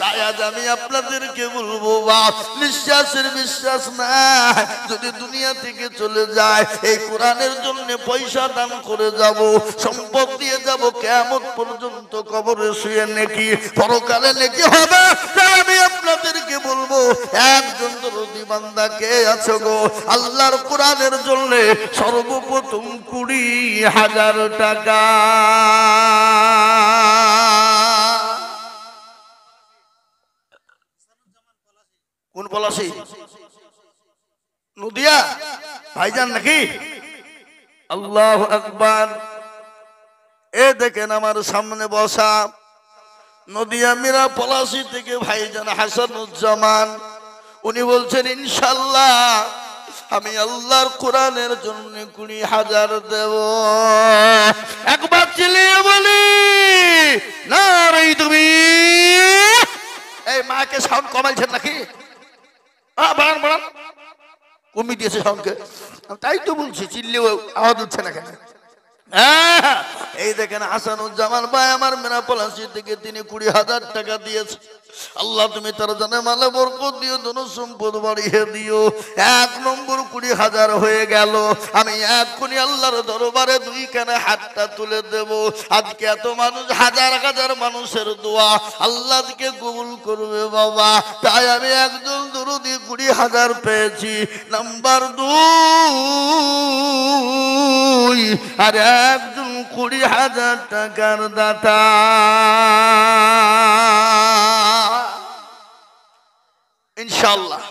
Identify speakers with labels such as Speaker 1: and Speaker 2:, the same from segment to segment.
Speaker 1: তাই আজ আমি আপনাদেরকে বলবো বাপ, নিঃশ্বাসের বিশ্বাস নাই, যদি দুনিয়া থেকে চলে যায় এই কোরআনের জন্য পয়সা দান করে যাব, সম্পদ দিয়ে যাব, কিয়ামত পর্যন্ত কবরে শুয়ে নেকি পরকালে নেকি হবে। তাই আমি আপনাদেরকে বলবো, একজন দরদি বান্দা কে আছো গো আল্লাহর কোরআনের জন্য সর্বপ্রথম 20,000 টাকা। কোন পলাশি? নদিয়া ভাইজান নাকি? আল্লাহু আকবার। এ দেখেন আমার সামনে বসা নদিয়া মীরা পলাশি থেকে ভাইজান হাসানুজ্জামান, উনি বলছেন ইনশাআল্লাহ আমি আল্লাহর কোরআনের জন্য 20,000 দেব। একবার চিল্লিয়ে বলি নারে তুমি। এই মাকে সাউন্ড কমাইছেন নাকি? বাড়ান বাড়ান, কমিয়ে দিয়েছে সাউন্ডকে। তাই তো বলছি, চিল্লিয়ে আওয়াজ উঠছে না কেন? এই দেখেন হাসানুজ্জামান ভাই আমার মেরা পলাশি থেকে তিনি 20,000 টাকা দিয়েছে। আল্লাহ তুমি তার জানে মালে বরকত দিও, ধন সম্পদ বাড়িয়ে দিও। 1 নম্বর 20,000 হয়ে গেল। আমি এক্ষুনি আল্লাহর দরবারে 2 কানে হাতটা তুলে দেব। আজকে এত মানুষ, হাজার হাজার মানুষের দোয়া আল্লাহ আজকে কবুল করবে বাবা। তাই আমি একজন দরুদি 20,000 পেয়েছি। নাম্বার 2 আর একজন 20,000 টাকার দাতা। ইনশাআল্লাহ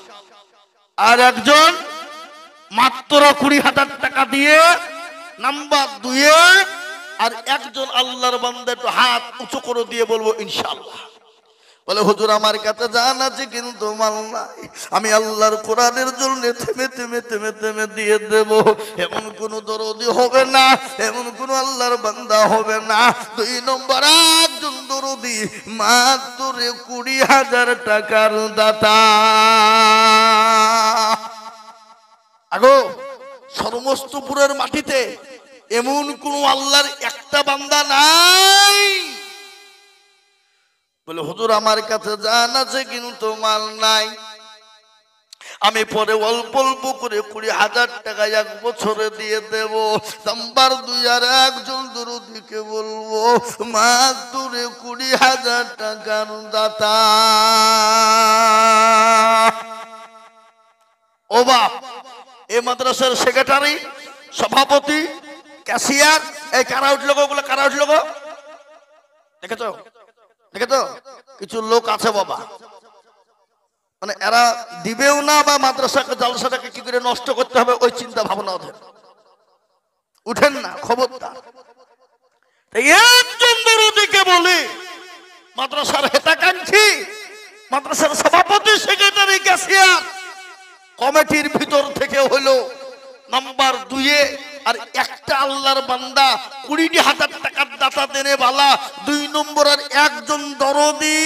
Speaker 1: আর একজন মাত্র 20,000 টাকা দিয়ে নাম্বার 2 আর একজন আল্লাহর বান্দা একটু হাত উঁচু করে দিয়ে বলবো ইনশাআল্লাহ। বলে হুজুর আমার কাছে জান আছে কিন্তু মাল নাই, আমি আল্লাহর কোরআনের জন্য থেমে থেমে থেমে থেমে দিয়ে দেব। এমন কোন দরদি হবে না, এমন কোন আল্লাহর বান্দা হবে না। 2 নম্বর একজন দরদি মাত্র 20,000 টাকার দাতা। আগো সমস্তপুরের মাটিতে এমন কোন আল্লাহর একটা বান্দা নাই। বলে হুজুর আমার কাছে জান আছে কিন্তু মাল নাই, আমি পরে অল্প অল্প করে 20,000 টাকা 1 বছরে দিয়ে দেব। নাম্বার 2 আর একজন দরদিকে বলবো মাত্র 20,000 টাকার দাতা। ও বাপ, এই মাদ্রাসার সেক্রেটারি, সভাপতি, ক্যাশিয়ার, এই কারা উঠলো গো? ওগুলো কারা উঠলো গো? দেখেছো দেখেছো? কিছু লোক আছে বাবা, মানে এরা দিবেও না বা মাদ্রাসাকে জালসাটাকে কি করে নষ্ট করতে হবে ওই চিন্তা ভাবনা ওদের। উঠেন না, খবরদার। একজন দরদিকে বলি, মাদ্রাসার হেতাকাঙ্ক্ষী, মাদ্রাসার সভাপতি, সেক্রেটারি, ক্যাশিয়ার, কমিটির ভিতর থেকে হলো নাম্বার 2 আর একটা আল্লাহর বান্দা 20,000 টাকার দাতা দেনে বালা 2 নম্বর আর একজন দরদি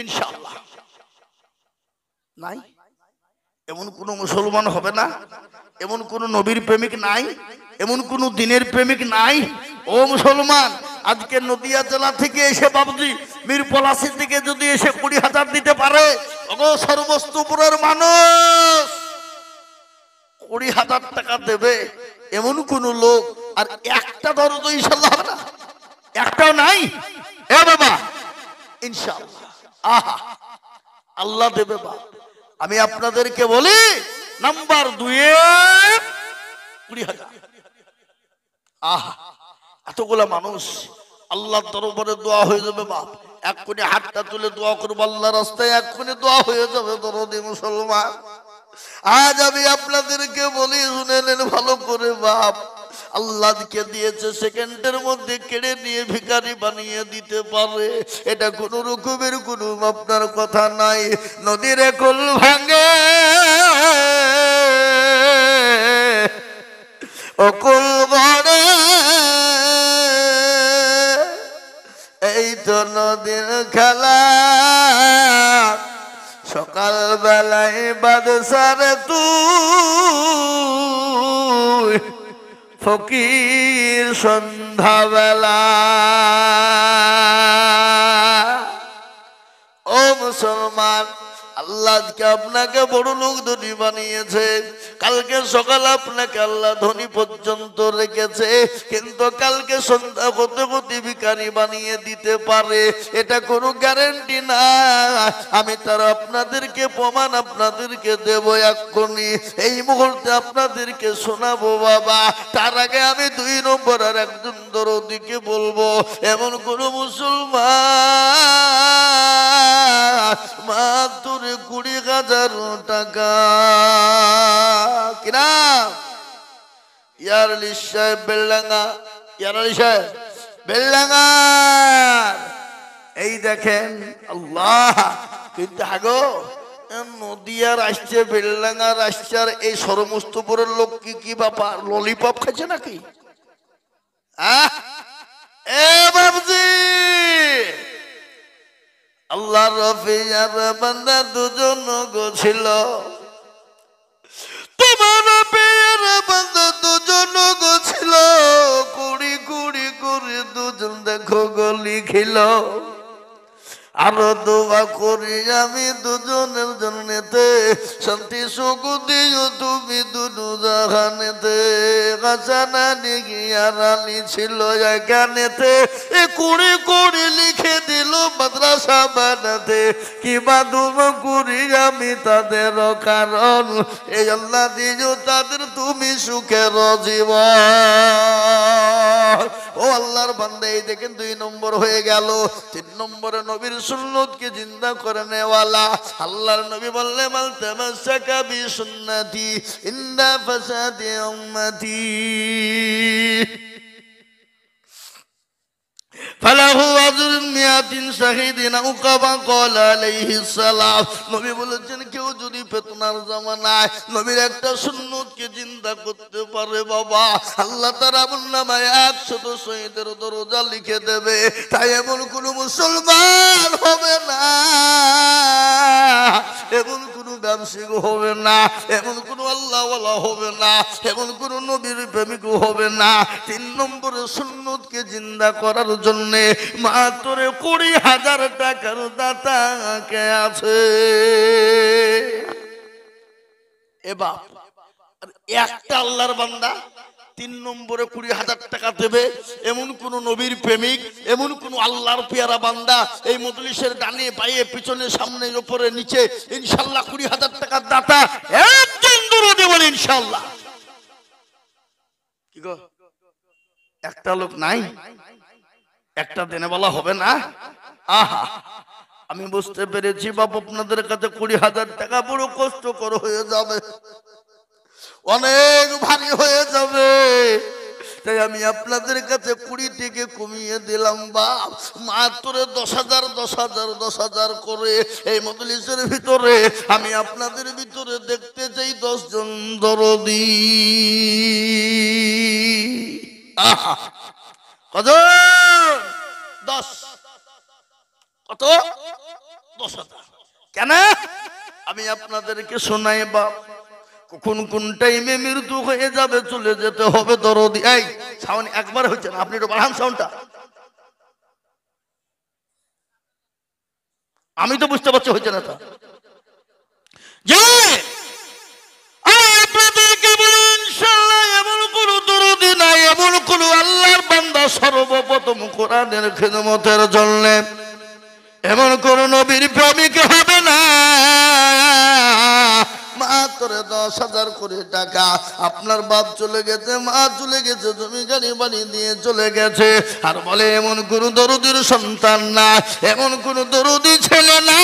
Speaker 1: ইনশাআল্লাহ নাই। এমন কোন মুসলমান হবে না, এমন কোন নবীর প্রেমিক নাই, এমন কোন দিনের প্রেমিক নাই। ও মুসলমান, আজকে নদিয়া জেলা থেকে এসে বাবুজি মীর পলাশি থেকে যদি এসে 20,000 দিতে পারে, ওগো সর্বস্তপুরের মানুষ 20,000 টাকা দেবে এমন কোন লোক আর একটা দরদ ইনশাআল্লাহ হবে না? একটাও নাই। এ বাবা ইনশাআল্লাহ আহা আল্লাহ দেবে বাবা। আমি আপনাদেরকে বলি নাম্বার 2 20,000। আহা এতগুলা মানুষ আল্লাহর দরবারে দোয়া হয়ে যাবে বাপ। এক্ষুনি হাতটা তুলে দোয়া করবো আল্লাহর রাস্তায়, এক্ষুনি দোয়া হয়ে যাবে দরদি মুসলমান। আজ আমি আপনাদেরকে বলি শুনে নেন ভালো করে বাপ, আল্লাহকে দিয়েছে সেকেন্ডের মধ্যে কেড়ে নিয়ে ভিখারি বানিয়ে দিতে পারে, এটা কোন রকমের কোন আপনার কথা নাই। নদীর কুল ভাঙে অকুল গড়ে, এই তো নদীর খেলা। সকাল বেলায় বাদশার তুই ফকির সন্ধ্যাবেলা। মুসলমান, আল্লাহ আজকে আপনাকে বড় লোক ধনী বানিয়েছে, কালকে সকাল আপনাকে আল্লাহ ধনী পর্যন্ত রেখেছে, কিন্তু কালকে সন্ধ্যা হতে হতে ভিখারি বানিয়ে দিতে পারে, এটা কোনো গ্যারান্টি না। আমি তার আপনাদেরকে প্রমাণ আপনাদেরকে দেব এক্ষুনি, এই মুহূর্তে আপনাদেরকে শোনাবো বাবা। তার আগে আমি 2 নম্বর আর একজন দরদিকে বলবো, এমন কোন মুসলমান মাত্র 20,000 টাকা কিনা ইয়ারলি সাহেব বেলডাঙ্গা, ইয়ারলি সাহেব বেলডাঙ্গা, এই দেখেন আল্লাহ। কিন্তু আগো নদিয়ার আসছে, বেলডাঙ্গার আসছে, আর এই সরমস্তপুরের লোক কি ব্যাপার, ললিপপ খাচ্ছে নাকি? এ বাবজি, আল্লাহ রফিয়ার বান্দা 2 জন গো ছিল, তোমার পেয়ার বান্দা 2 জন গো ছিল, কুড়ি কুড়ি করে 2 জন দেখো গো লিখিল, আরো দোয়া করি আমি 2 জনের জন্যতে, শান্তি সুখ দিও তুমি 2 জাহানেতে, গাছানা নিগিয়ার আলী ছিল এখানেতে, এ কুড়ি কুড়ি লিখে দিল মাদ্রাসা বানাতে, কি বাদুম করি আমি তাদের কারণ, এই আল্লাহ দিও তাদের তুমি সুখের জীবন। ও আল্লাহর বান্দা, এই দেখেন 2 নম্বর হয়ে গেল। 3 নম্বরে নবীর সুন্নতকে জিন্দা করে নেওয়ালা। আল্লাহর নবী বললেন, মাল তামাসসাকা বি সুন্নতি ইন্দা ফাসাদি উম্মতি ফালাহু আজরুন মিয়াতিন শাহিদিন আও কামা ক্বালা আলাইহিস সালাম। নবী বলেছেন, কেউ যদি ফিতনার জামানায় নবীর একটা সুন্নতকে জিন্দা করতে পারে বাবা, আল্লাহ তাআলা আমল নামায় 100 শহীদের দরজা লিখে দেবে। তাই এমন কোন মুসলমান হবে না, এমন কোন ব্যবসায়িক হবে না, এমন কোন আল্লাহওয়ালা হবে না, এমন কোন নবীর প্রেমিক হবে না। 3 নম্বরে সুন্নতকে জিন্দা করার জন্য মাত্র 20,000 টাকার দাতা কে আছে? এবার একটা আল্লাহর বান্দা 3 নম্বরে 20,000 টাকা দেবে, এমন কোন নবীর প্রেমিক, এমন কোন আল্লাহর পেয়ারা বান্দা এই মজলিসের ডানে বাঁয়ে পিছনে সামনে উপরে নিচে ইনশাআল্লাহ 20,000 টাকার দাতা একজন দরদে বলে ইনশাআল্লাহ। কি গো, একটা লোক নাই? একটা দিনে বলা হবে না? আহা, আমি বুঝতে পেরেছি বাপ, আপনাদের কাছে 20,000 টাকা বড় কষ্টকর হয়ে যাবে, অনেক ভারী হয়ে যাবে। তাই আমি আপনাদের কাছে 20 থেকে কমিয়ে দিলাম বাপ, মাত্র 10,000 10,000 10,000 করে এই মজলিসের ভিতরে আমি আপনাদের ভিতরে দেখতে চাই 10 জন দরদি। কত? 10। কত? 10,000। কেন? আমি আপনাদেরকে শোনাই বাপ, কখন কোন টাইমে মৃত্যু হয়ে যাবে, চলে যেতে হবে দরদি। এই সাউন্ড একবার হচ্ছে না, আপনি একটু বাড়ান সাউন্ডটা। আমি তো বুঝতে পারছি হচ্ছে না তা। যে আমি আপনাদেরকে বলি ইনশাআল্লাহ এমন কোন দরদি নাই, এমন কোন আল্লাহর বান্দা সর্বপ্রথম কোরআনের খিদমতের জন্য এমন কোন নবীর প্রেমিক হবে না। মাত্র 10,000 করে টাকা, আপনার বাপ চলে গেছে, মা চলে গেছে, জমি গাড়ি বাড়ি দিয়ে চলে গেছে, আর বলে এমন কোন দরদির সন্তান না, এমন কোন দরদি ছেলে না,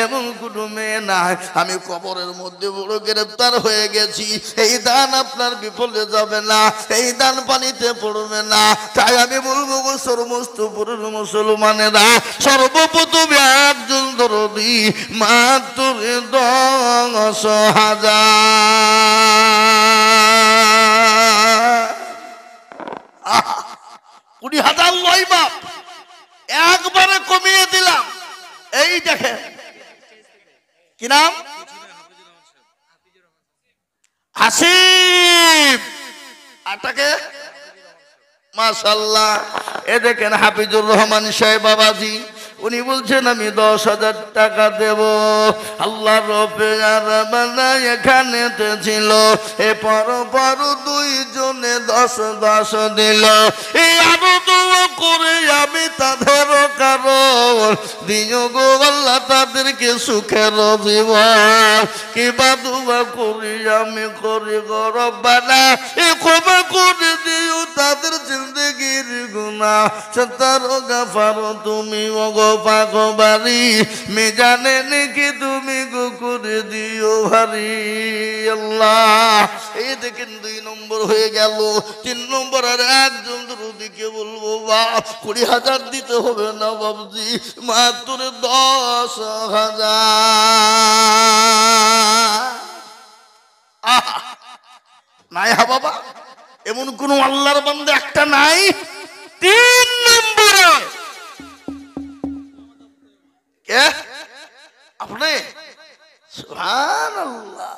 Speaker 1: এমন কোন মেয়ে নাই। আমি কবরের মধ্যে বড় গ্রেফতার হয়ে গেছি, এই দান আপনার বিফলে যাবে না, এই দান পানিতে পড়বে না। তাই আমি বলবো গো সমস্ত পুরুষ মুসলমানেরা, সর্বপ্রথম একজন দরদি মাত্র 10,000। 20,000 লয় বাপ, একবারে কমিয়ে দিলাম। এই দেখেন কি নাম, হাসিব আটাকে মাশাআল্লাহ। এ দেখেন হাফিজুর রহমান সাহেব বাবাজি, উনি বলছেন আমি 10,000 টাকা দেব। আল্লাহ রব্বুল আলামিন এখানেতে ছিল, এ পর পর দুইজনে 10 দিল। এই আরো দোয়া করে আমি তাদের কারণ দিও গো আল্লাহ তাদেরকে সুখের জীবন। কিবা দোয়া করি আমি করি গো রব্বানা, এ ক্ষমা করে দিও তাদের জিন্দেগির গুনাহ। সত্তর গাফার তুমি ওগো পাগবারি, মিজানে নাকি তুমি গো করে দিও ভারী। আল্লাহ এই দেখেন 2 নম্বর হয়ে গেল। 3 নম্বর আর একজন দরুদিকে বলবো বাপ 20,000 দিতে হবে না বাবজি, মাত্র 10,000। নাই হা বাবা, এমন কোন আল্লাহর বান্দা একটা নাই। 3 নম্বরে কে আপনি? সুবহানাল্লাহ,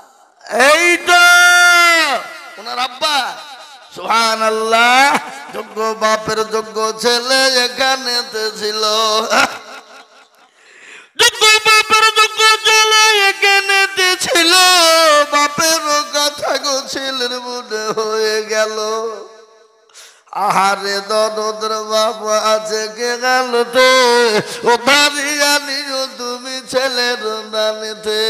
Speaker 1: এই তো ওনার আব্বা। সুবহানাল্লাহ, যোগ্য বাপের যোগ্য ছেলে এখানেতে ছিল। যোগ্য বাপের যোগ্য ছেলে এখানেতে ছিল। বাপের কথা গো ছেলের মনে হয়ে গেল। আহারে দরদের বাবা আছে কে গেল তো, ও ভারিয়া নিও তুমি ছেলের নানিতে।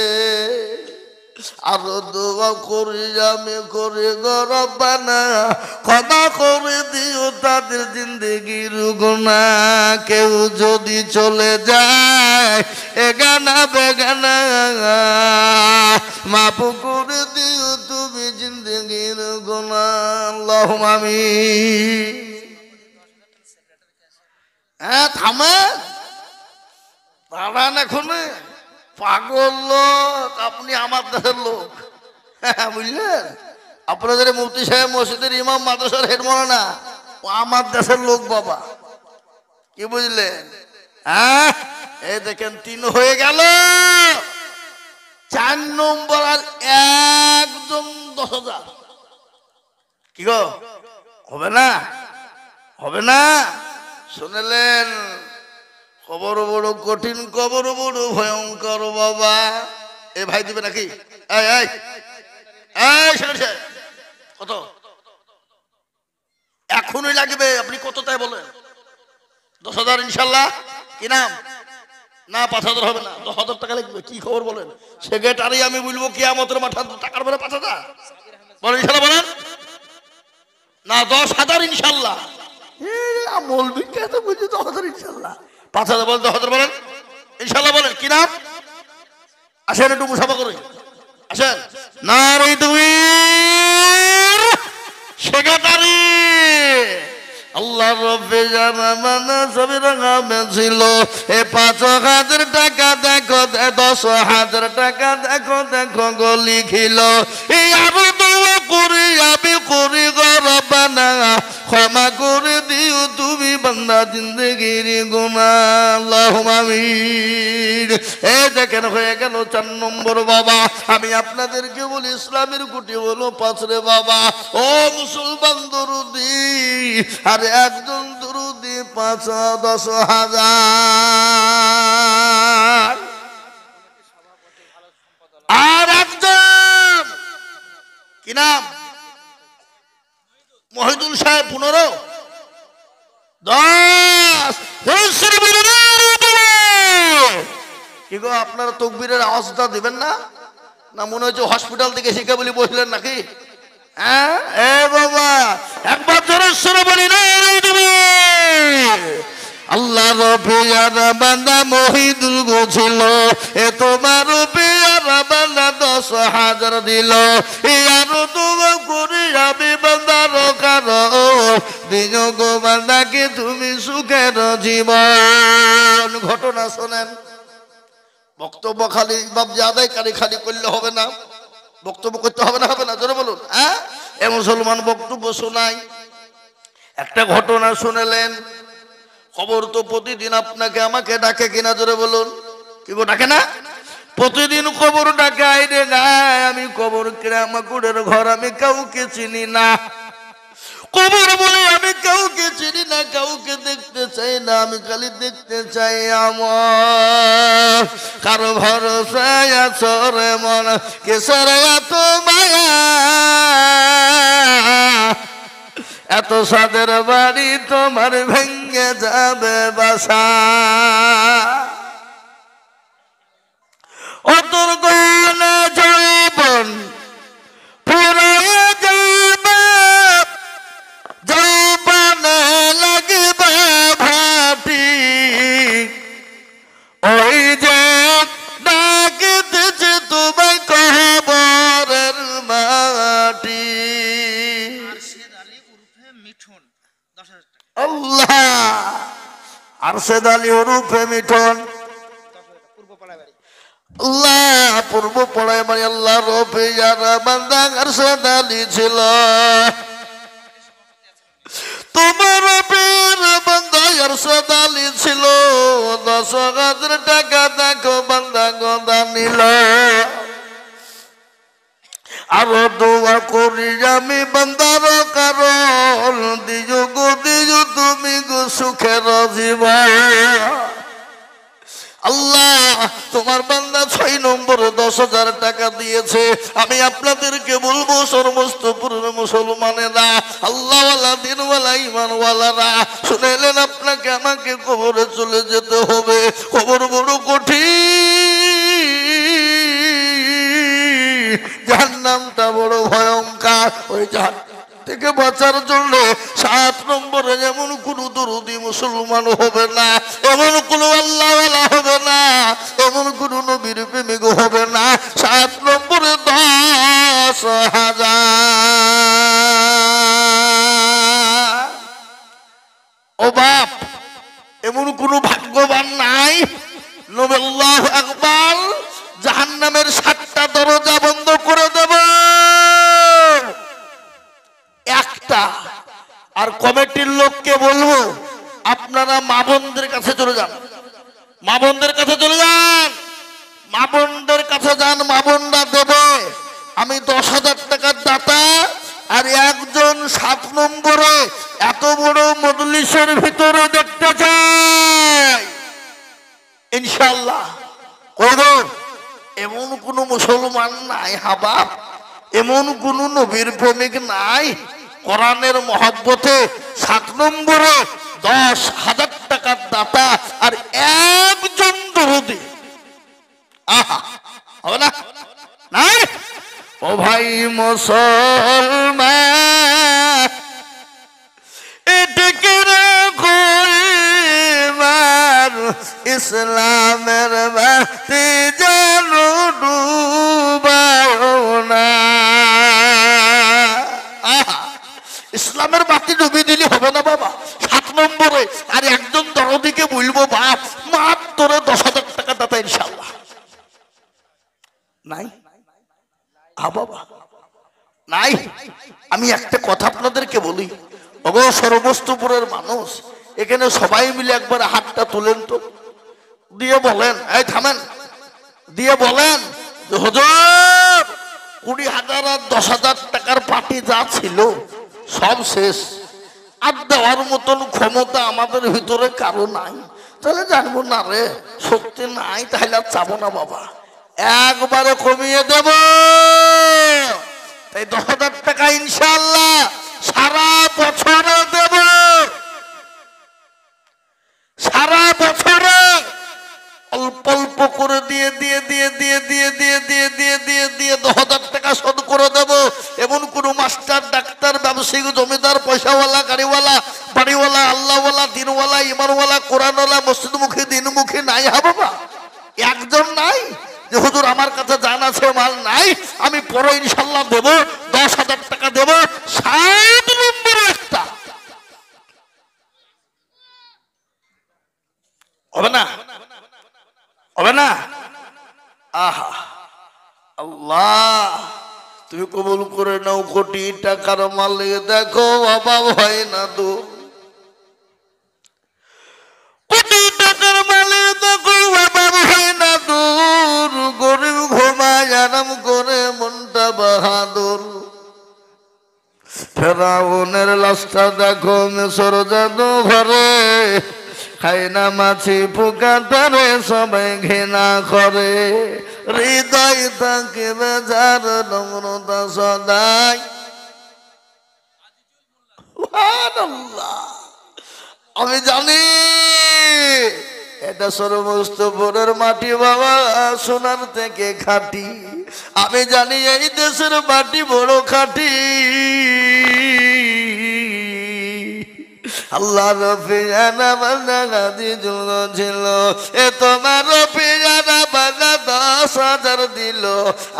Speaker 1: আরো দোয়া করি আমি করি গো রব্বানা, ক্ষমা করে দিও তাদের জিন্দেগির গুনাহ। কেউ যদি চলে যায় এগানা বেগানা, মাফ করে দিও তুমি জিন্দেগির গুনাহ। আল্লাহুম্মা আমিন। থামে দাঁড়ান, এখন পাগল লোক আপনি, আমার দেশের লোক বুঝলেন? আপনাদের মুফতি সাহেব, মসজিদের ইমাম, মাদ্রাসার হেড মাওলানা, ও আমার দেশের লোক বাবা, কি বুঝলেন? হ্যাঁ, এই দেখেন 3 হয়ে গেল। 4 নম্বর আর একদম 10,000। কি গো, হবে না? হবে না? শুনলেন? কবর বড় কঠিন, কবর বড় ভয়ঙ্কর বাবা। এ ভাই দিবে নাকি? কত এখনই লাগবে? আপনি কত তাই বলেন? 10,000 ইনশাল্লাহ। কি নাম? না 5,000 হবে না, 10,000 টাকা লাগবে। কি খবর বলেন? সেক্রেটারি আমি বলবো কিয়ামতের মাঠে টাকার বেলা 5,000 বলেন ইনশাল্লাহ, বলেন না 10,000 ইনশাল্লাহ। মৌলবি কে তো বুঝি 10,000 ইনশাল্লাহ। 5,000 বলেন, 10,000 বলেন ইনশাল্লাহ। বলেন কি নাম? আসেন একটু মুসাফা করে আসেন। নারী তাকবীর, সেক্রেটারি। আল্লাহ রব্বে জামানা সবিরা গামে ছিল। এ 5,000 টাকা দেখো, 10,000 টাকা দেখো, দেখো গো লিখিল। এই আরো দোয়া করি আমি করি গো রব্বানা, ক্ষমা করে দিও তুমি বান্দা জিন্দেগির গুনাহ। আল্লাহুম্মা আমিন। এই দেখেন হয়ে গেল 4 নম্বর বাবা। আমি আপনাদেরকে বলি ইসলামের কুটি হলো 5 রে বাবা। ও মুসলমান দরুদি, আর একজন দরুদি 10,000। আর একজন কি নাম? মহিদুল সাহেব 15, 10। কি গো, আপনারা তকবীরের আওয়াজটা দিবেন না? না মনে হচ্ছে হসপিটাল থেকে শিখে বলি বসলেন নাকি? হ্যাঁ, এ বাবা একবার জোরে সুরে বলি না। আল্লাহ রবিয়ারা বান্দা মহিদুল গোছিল, এ তোমার রবিয়ারা বান্দা 10,000 দিল। আরো তোমার করি আমি বান্দার কারো দিন গো বান্দাকে তুমি সুখের জীবন। ঘটনা শোনেন। বক্তব্য খালি বাবজি আদায়কারী খালি করলে হবে না, বক্তব্য করতে হবে না। হবে না? জোরে বলুন। হ্যাঁ, এ মুসলমান বক্তব্য শোনাই। একটা ঘটনা শুনেলেন। খবর তো প্রতিদিন আপনাকে আমাকে ডাকে কিনা? জোরে বলুন। কি গো, ডাকে না? প্রতিদিন খবর ডাকে। আইরে না, আমি কবর কিরামাকুড়ের ঘর, আমি কাউকে চিনি না। কবর বলে আমি কাউকে চিনি না, কাউকে দেখতে চাই না, আমি খালি দেখতে চাই আমার। কারো ভরসায় আছো রে মন, কিসের এত মায়া, এত সাদের বাড়ি তোমার ভেঙে যাবে বাসা। ও তোর গয়না যৌবন ফুরাইয়া যাবে, যৌবনে লাগবে ভাটি, ওই যে ডাকিতেছে তোমায় কবরের মাটি। আল্লাহ, আরশেদ আলী ওরফে মিঠন, আল্লাহ পূর্ব পড়ায় বাড়ি। আল্লাহ রফে যারা বান্দা আরশেদ আলী ছিল, তোমার পীর বান্দা আরশেদ আলী ছিল। 10,000 টাকা দেখো বান্দা গদা নিল। আরো দোয়া করি আমি বান্দার কারণ, দিও গো দিও তুমি গো সুখের জীবন। আল্লাহ তোমার বান্দা 6 নম্বরে 10,000 টাকা দিয়েছে। আমি আপনাদেরকে বলবো সমস্ত পুরনো মুসলমানেরা, আল্লাহওয়ালা দিনওয়ালা ইমানওয়ালারা, শুনেলেন আপনাকে আমাকে কবরে চলে যেতে হবে। কবর বড় কঠিন, জাহান্নামটা বড় ভয়ঙ্কর। ওই জাহান্নাম থেকে বাঁচার জন্য 7 নম্বরে এমন কোন দরদি মুসলমান হবে না, এমন কোন আল্লাহওয়ালা হবে না, এমন কোন নবীর প্রেমিক হবে না। 7 নম্বরে 10,000। ও বাপ, এমন কোন ভাগ্যবান নাই? নবী আল্লাহু আকবার, জাহান্নামের 7টা দরজা বন্ধ করে দেব একটা। আর কমিটির লোককে বলবো, আপনারা মা বোনদের কাছে চলে যান, মা বোনদের কাছে চলে যান, মা বোনদের কাছে যান, মা বোনরা দেবে। আমি 10,000 টাকার দাতা, আর একজন 7 নম্বরে এত বড় মজলিসের ভিতরে দেখতে চাই ইনশাআল্লাহ। করব, এমন কোন মুসলমান নাই হাবাব, এমন কোন নবীর প্রেমিক নাই, কোরআনের মহব্বতে 7 নম্বরে 10,000 টাকার দাতা আর একজন দরদি। আহা, হবে না? নাই? ও ভাই মুসলমান, এটাকে রাখো ইমান, ইসলামের বাতি যেন ডুবাও না। ইসলামের বাতি ডুবিয়ে দিলে হবে না বাবা। 7 নম্বরে আর একজন দরদিকে বলবো বাপ, মাত্র 10,000 টাকা দাতা ইনশাআল্লাহ। নাই বাবা, নাই। আমি একটা কথা আপনাদেরকে বলি, ওগো সর্বস্তপুরের মানুষ, এখানে সবাই মিলে একবার হাতটা তুলেন তো, দিয়ে বলেন, এই থামেন, দিয়ে বলেন যে হুজুর 20,000 আর 10,000 টাকার পার্টি যা ছিল সব শেষ, আর দেওয়ার মতন ক্ষমতা আমাদের ভিতরে কারো নাই। তাহলে জানবো না রে, সত্যি নাই, তাহলে আর চাবো না বাবা, একবারে কমিয়ে দেব। তাই 10,000 টাকা ইনশাআল্লাহ সারা বছরে দেব, সারা বছরে অল্প অল্প করে দিয়ে দিয়ে দিয়ে দিয়ে দিয়ে দিয়ে দিয়ে দিয়ে দিয়ে দিয়ে 10,000 টাকা শোধ করে দেব। এমন কোন মাস্টার, ডাক্তার, ব্যবসায়িক, জমিদার, পয়সাওয়ালা, গাড়িওয়ালা, বাড়িওয়ালা, আল্লাহওয়ালা, দিনওয়ালা, ইমানওয়ালা, কোরআনওয়ালা, মসজিদমুখী, দিনমুখী নাই হা বাবা? একজন নাই যে হুজুর আমার কাছে জান আছে, মাল নাই, আমি পরে ইনশাল্লাহ দেব, 10,000 টাকা দেব। 7 নম্বরে একটা হবে না? হবে না? আহা, আল্লাহ তুমি কবুল করে নাও। কোটি টাকার মালিক দেখো অভাব হয় না দূর, কোটি টাকার মালিক দেখো অভাব হয় না দূর, গরিব ঘুমায় আরাম করে মনটা বাহাদুর। ফেরাউনের রাস্তা দেখো মিশর জাদু ঘরে, খায় না মাছি পোকা তারে সবাই ঘৃণা করে, হৃদয় থাকে বেজার নম্রতা সদাই। আমি জানি এটা সর্বস্তপুরের মাটি বাবা, সোনার থেকে খাঁটি। আমি জানি এই দেশের মাটি বড় খাঁটি। আল্লাহ রফিয়ানা বান্দা গাদি জুল ছিল, এ তোমার রফিয়ানা বান্দা 10,000 দিল,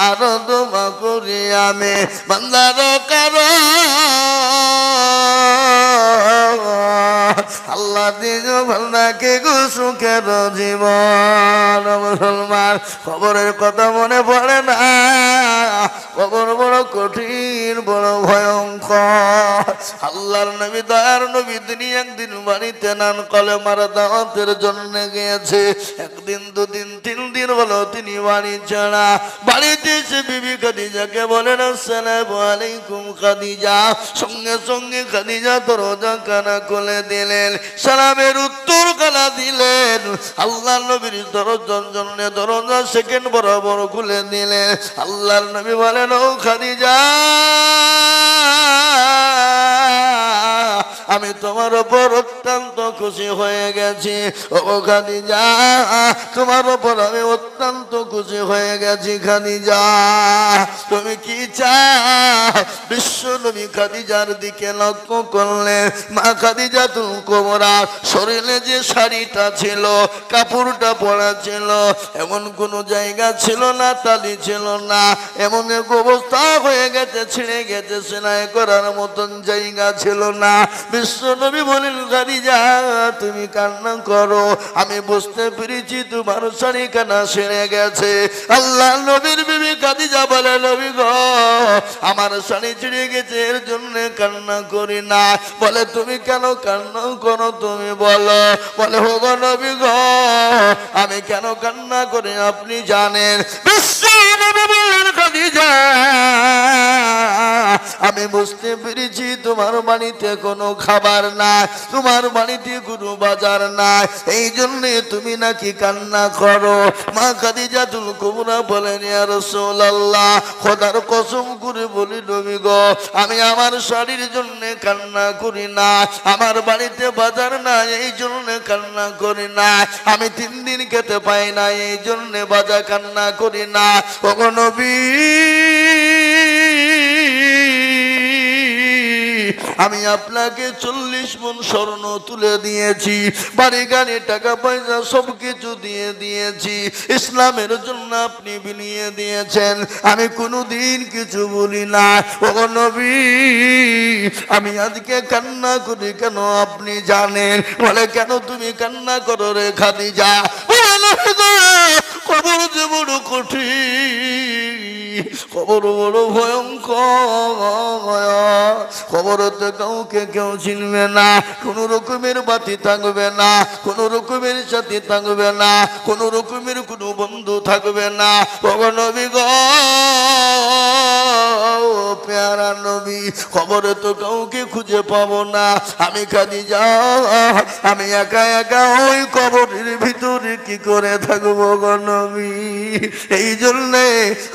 Speaker 1: আরো দোয়া করি আমি বান্দার কারো আল্লাহ দিল বান্দাকে সুখের জীবন। মুসলমান, খবরের কথা মনে পড়ে না? খবর বড় কঠিন, বড় ভয়ঙ্কর। আল্লাহর নবী দয়ার নবী তিনি একদিন বাড়িতে নান কলেমার দাওয়াতের জন্য গিয়েছে। একদিন, 2 দিন, 3 দিন হলো তিনি বাড়ি ছাড়া। বাড়িতে এসে বিবি খাদিজাকে বলেন আসসালামু আলাইকুম খাদিজা। সঙ্গে সঙ্গে খাদিজা দরজা কানা খুলে দিলেন, সালামের উত্তর কানা দিলেন। আল্লাহর নবীর দরজার জন্য দরজা সেকেন্ড বরাবর খুলে দিলেন। আল্লাহর নবী বলেন, ও খাদিজা, আমি তোমার উপর অত্যন্ত খুশি হয়ে গেছি। ও খাদিজা, তোমার উপর আমি অত্যন্ত খুশি হয়ে গেছি। খাদিজা, তুমি কি চাও? বিশ্ব নবী খাদিজার দিকে লক্ষ্য করলে, মা খাদিজাতুল কুবরা শরীরে যে শাড়িটা ছিল, কাপড়টা পরা ছিল, এমন কোন জায়গা ছিল না, তালি ছিল না, এমন এক অবস্থা হয়ে গেছে, ছিঁড়ে গেছে, সেলাই করার মতন জায়গা ছিল না। বিশ্ব নবী বলেন, খাদিজা তুমি কান্না করো, আমি বুঝতে পেরেছি তোমার শাড়ি কানা ছিঁড়ে গেছে। আল্লাহ নবীর বিবি খাদিজা বলে, নবী গো, আমার শাড়ি ছিঁড়ে গেছে, এর জন্য কান্না করি না। বলে, তুমি কেন কান্না করো তুমি বলো। বলে, হো গো নবী গো, আমি কেন কান্না করি আপনি জানেন। বিশ্ব নবী বলেন, খাদিজা আমি বুঝতে পেরেছি তোমার বাড়িতে কোনো খাবার নাই, তোমার বাড়িতে কোনো বাজার নাই, এই জন্য তুমি নাকি কান্না করো। মা খাদিজাতুল কুবরা বলেন, ইয়া রাসূলুল্লাহ, খোদার কসম করে বলি নবী গো, আমি আমার শাড়ির জন্য কান্না করি না, আমার বাড়িতে বাজার নাই এই জন্য কান্না করি না, আমি 3 দিন খেতে পাই না এই জন্য বাজার কান্না করি না। ওগো নবী, আমি আপনাকে 40 মণ স্বর্ণ তুলে দিয়েছি, বাড়ি গাড়ি টাকা পয়সা সবকিছু দিয়ে দিয়েছি, ইসলামের জন্য আপনি বিলিয়ে দিয়েছেন, আমি কোনোদিন কিছু বলি না। ওগো নবী, আমি আজকে কান্না করি কেন আপনি জানেন? বলে, কেন তুমি কান্না করো রে খাদিজা? খবর যে বড় কঠিন, খবর বড় ভয়ঙ্কর, খবরতে কাউকে কেউ চিনবে না, কোন রকমের বাতি থাকবে না, কোন রকমের সাথী থাকবে না, কোন রকমের কোনো বন্ধু থাকবে না। ওগো নবী গো, প্যারা নবী, খবরে তো কাউকে খুঁজে পাবো না, আমি খাদিজা আমি একা একা ওই কবরের ভিতরে কি করে থাকবো গো নবী? এই জন্যে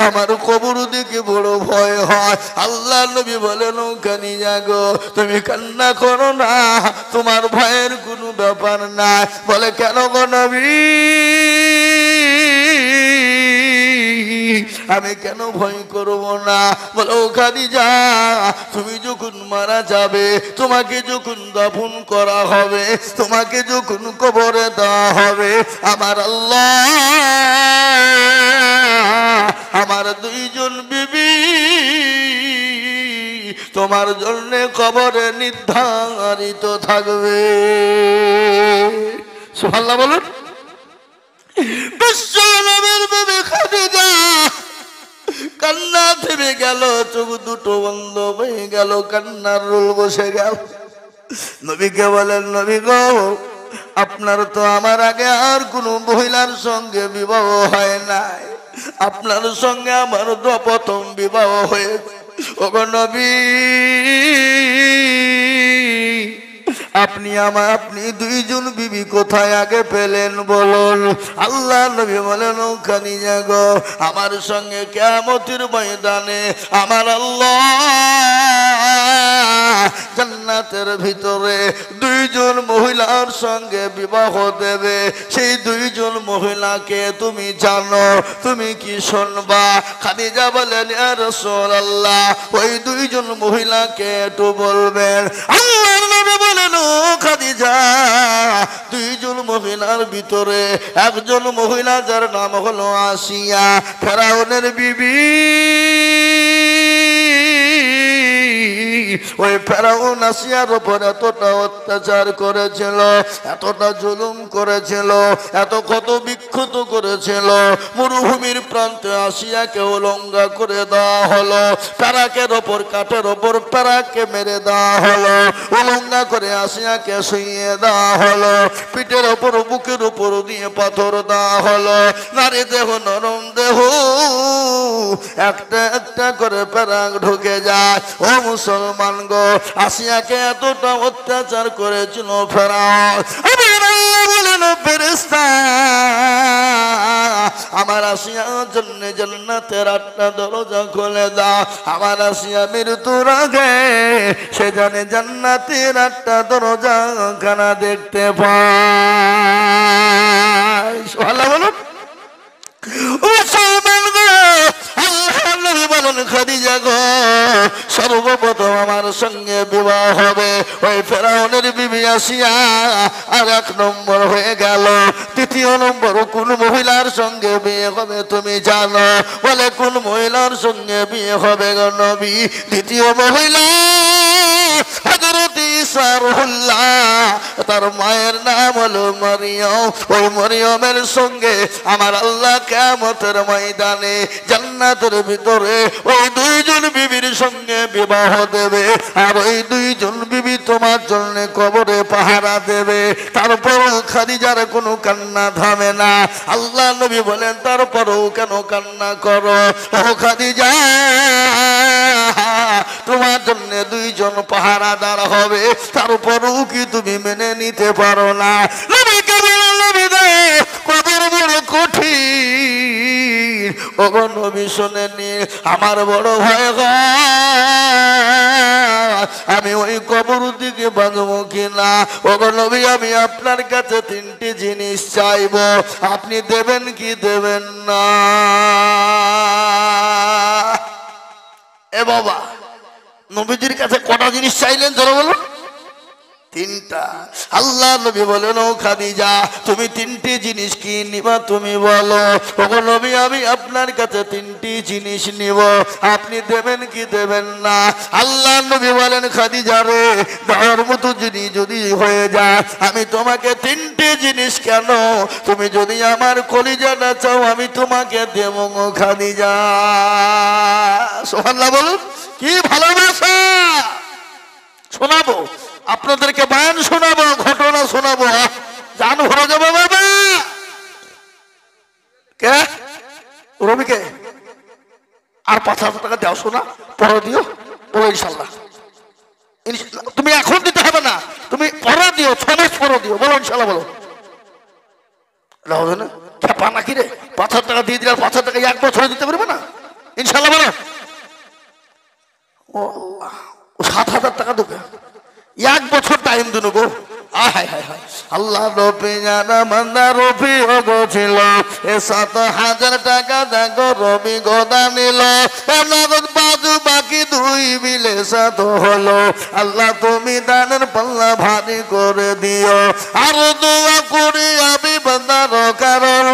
Speaker 1: আমার কবর দেখে বড় ভয় হয়। আল্লাহ নবী বলেন, খাদিজা গো, তুমি কান্না করো না, তোমার ভয়ের কোনো ব্যাপার না। বলে, কেন গো নবী? আমি কেন ভয় করব না? বলে, ও খাদিজা, তুমি যখন মারা যাবে, তোমাকে যখন দাফন করা হবে, তোমাকে যখন কবরে দেওয়া হবে, আমার আল্লাহ আমার 2 জন বিবি তোমার জন্য কবরে নির্ধারিত থাকবে। সুবহানাল্লাহ বলুন। বিশ্ব নবীর বিবি খাদিজা কান্না থেমে গেল, চোখ দুটো বন্ধ হয়ে গেল, কান্নার রোল বসে গেল। নবীকে বলেন, নবী গো, আপনার তো আমার আগে আর কোনো মহিলার সঙ্গে বিবাহ হয় নাই, আপনার সঙ্গে আমার তো প্রথম বিবাহ হয়েছে। ওগো নবী, আপনি দুইজন বিবি কোথায় আগে পেলেন বলুন। আল্লাহ নবী বলেন, ও খাদিজা গো, আমার সঙ্গে কিয়ামতের ময়দানে আমার আল্লাহ জান্নাতের ভিতরে দুইজন মহিলার সঙ্গে বিবাহ দেবে। সেই দুইজন মহিলাকে তুমি জানো, তুমি কি শুনবা? খাদিজা বলেন, ইয়া রাসূলুল্লাহ, ওই দুইজন মহিলাকে একটু বলবেন। আল্লাহর নবী বলেন, ও খাদিজা, দুইজন মহিলার ভিতরে একজন মহিলা যার নাম হলো আসিয়া, ফেরাউনের বিবি। ওই ফেরাউন আসিয়ার উপর এতটা অত্যাচার করেছিল, এতটা জুলুম করেছিল, এত ক্ষত বিক্ষত করেছিল, মরুভূমির প্রান্তে আসিয়াকে উলঙ্গা করে দেওয়া হলো, প্যারাকের ওপর কাঠের ওপর প্যারাকে মেরে দেওয়া হলো, উলঙ্গা করে আসিয়াকে শুইয়ে দেওয়া হলো, পিঠের ওপর বুকের উপর দিয়ে পাথর দেওয়া হলো। নারী দেহ নরম দেহ, একটা একটা করে প্যারাক ঢুকে যায়। ও মুসলমান গো, আসিয়াকে এতটা অত্যাচার করেছিল ফেরাউন। বলেন, ফেরেশতা, আমার আসিয়ার জন্য জান্নাতের 8টা দরজা খুলে দাও। আমার আসিয়া মৃত্যুর আগে সে জানে জান্নাতের 8টা দরজা খানা দেখতে পায়। সুবহানাল্লাহ বলুন। খাদিজা গো, সর্বপ্রথম আমার সঙ্গে বিবাহ হবে ওই ফেরাউনের বিবি আসিয়া। আর 1 নম্বর হয়ে গেল, দ্বিতীয় নম্বর কোন মহিলার সঙ্গে বিয়ে হবে তুমি জানো? বলে, কোন মহিলার সঙ্গে বিয়ে হবে গো নবী? দ্বিতীয় মহিলা হযরত ঈসা রূহুল্লাহ, তার মায়ের নাম হলো মরিয়ম। ওই মরিয়মের সঙ্গে আমার আল্লাহ কিয়ামতের ময়দানে জান্নাতের ভিতরে ওই দুইজন বিবির সঙ্গে বিবাহ দেবে। আর ওই দুইজন বিবি তোমার জন্য কবরে পাহারা দেবে। তারপরও খাদিজার কোনো কান্না থামে না। আল্লাহ নবী বলেন, তারপরও কেন কান্না করো ও খাদিজা? তোমার জন্য দুইজন পাহারাদার হবে, তারপরও কি তুমি মেনে নিতে পারো না? কবর বড় কঠিন। ও নবী শোনেননি, আমার বড় ভয় হয় আমি ওই কবর দিকে বাঁধবো কিনা। ও নবী, আমি আপনার কাছে 3টি জিনিস চাইব, আপনি দেবেন কি দেবেন না? এ বাবা, নবীজির কাছে কটা জিনিস চাইলেন ধরো বলুন? 3টা। আল্লাহ নবী বলেন, ও খাদিজা, তুমি 3টি জিনিস কি নিবা তুমি বলো। ও নবী, আমি আপনার কাছে 3টি জিনিস নিব, আপনি দেবেন কি দেবেন না? আল্লাহ নবী বলেন, খাদিজা রে, দেওয়ার মতো জিনিস যদি হয়ে যায়, আমি তোমাকে 3টি জিনিস কেন, তুমি যদি আমার কলিজাটা চাও আমি তোমাকে দেব গো খাদিজা। সুবহানাল্লাহ বলুন। কি ভালোবাসা! শোনাবো আপনাদেরকে, বয়ান শোনাবো, ঘটনা শোনাবো, জান ভরে যাবো বাবা। কে রবিকে আর 5,000 টাকা দাও, শোনা পরে দিও, বলো ইনশাল্লাহ। তুমি এখন দিতে হবে না, তুমি পরে দিও, 6 মাস পরে দিও, বলো ইনশাল্লাহ। বলো হবে না? খেপা নাকি রে? 5,000 টাকা দিয়ে দিলে 5,000 টাকা 1 বছরে দিতে পারবে না ইনশাল্লাহ? বলো। ও 7,000 টাকা দেবে, 1 বছর টাইম দিন গো। আল্লাহ রবি জানা মান্দা রবি ছিল, 7,000 টাকা দেখো রবি গোদা নিল, নগদ বাজু বাকি 2 মিলে 7 হলো। আল্লাহ তুমি দানের পাল্লা ভারী করে দিও, আর দোয়া করি আমি বান্দার কারণ,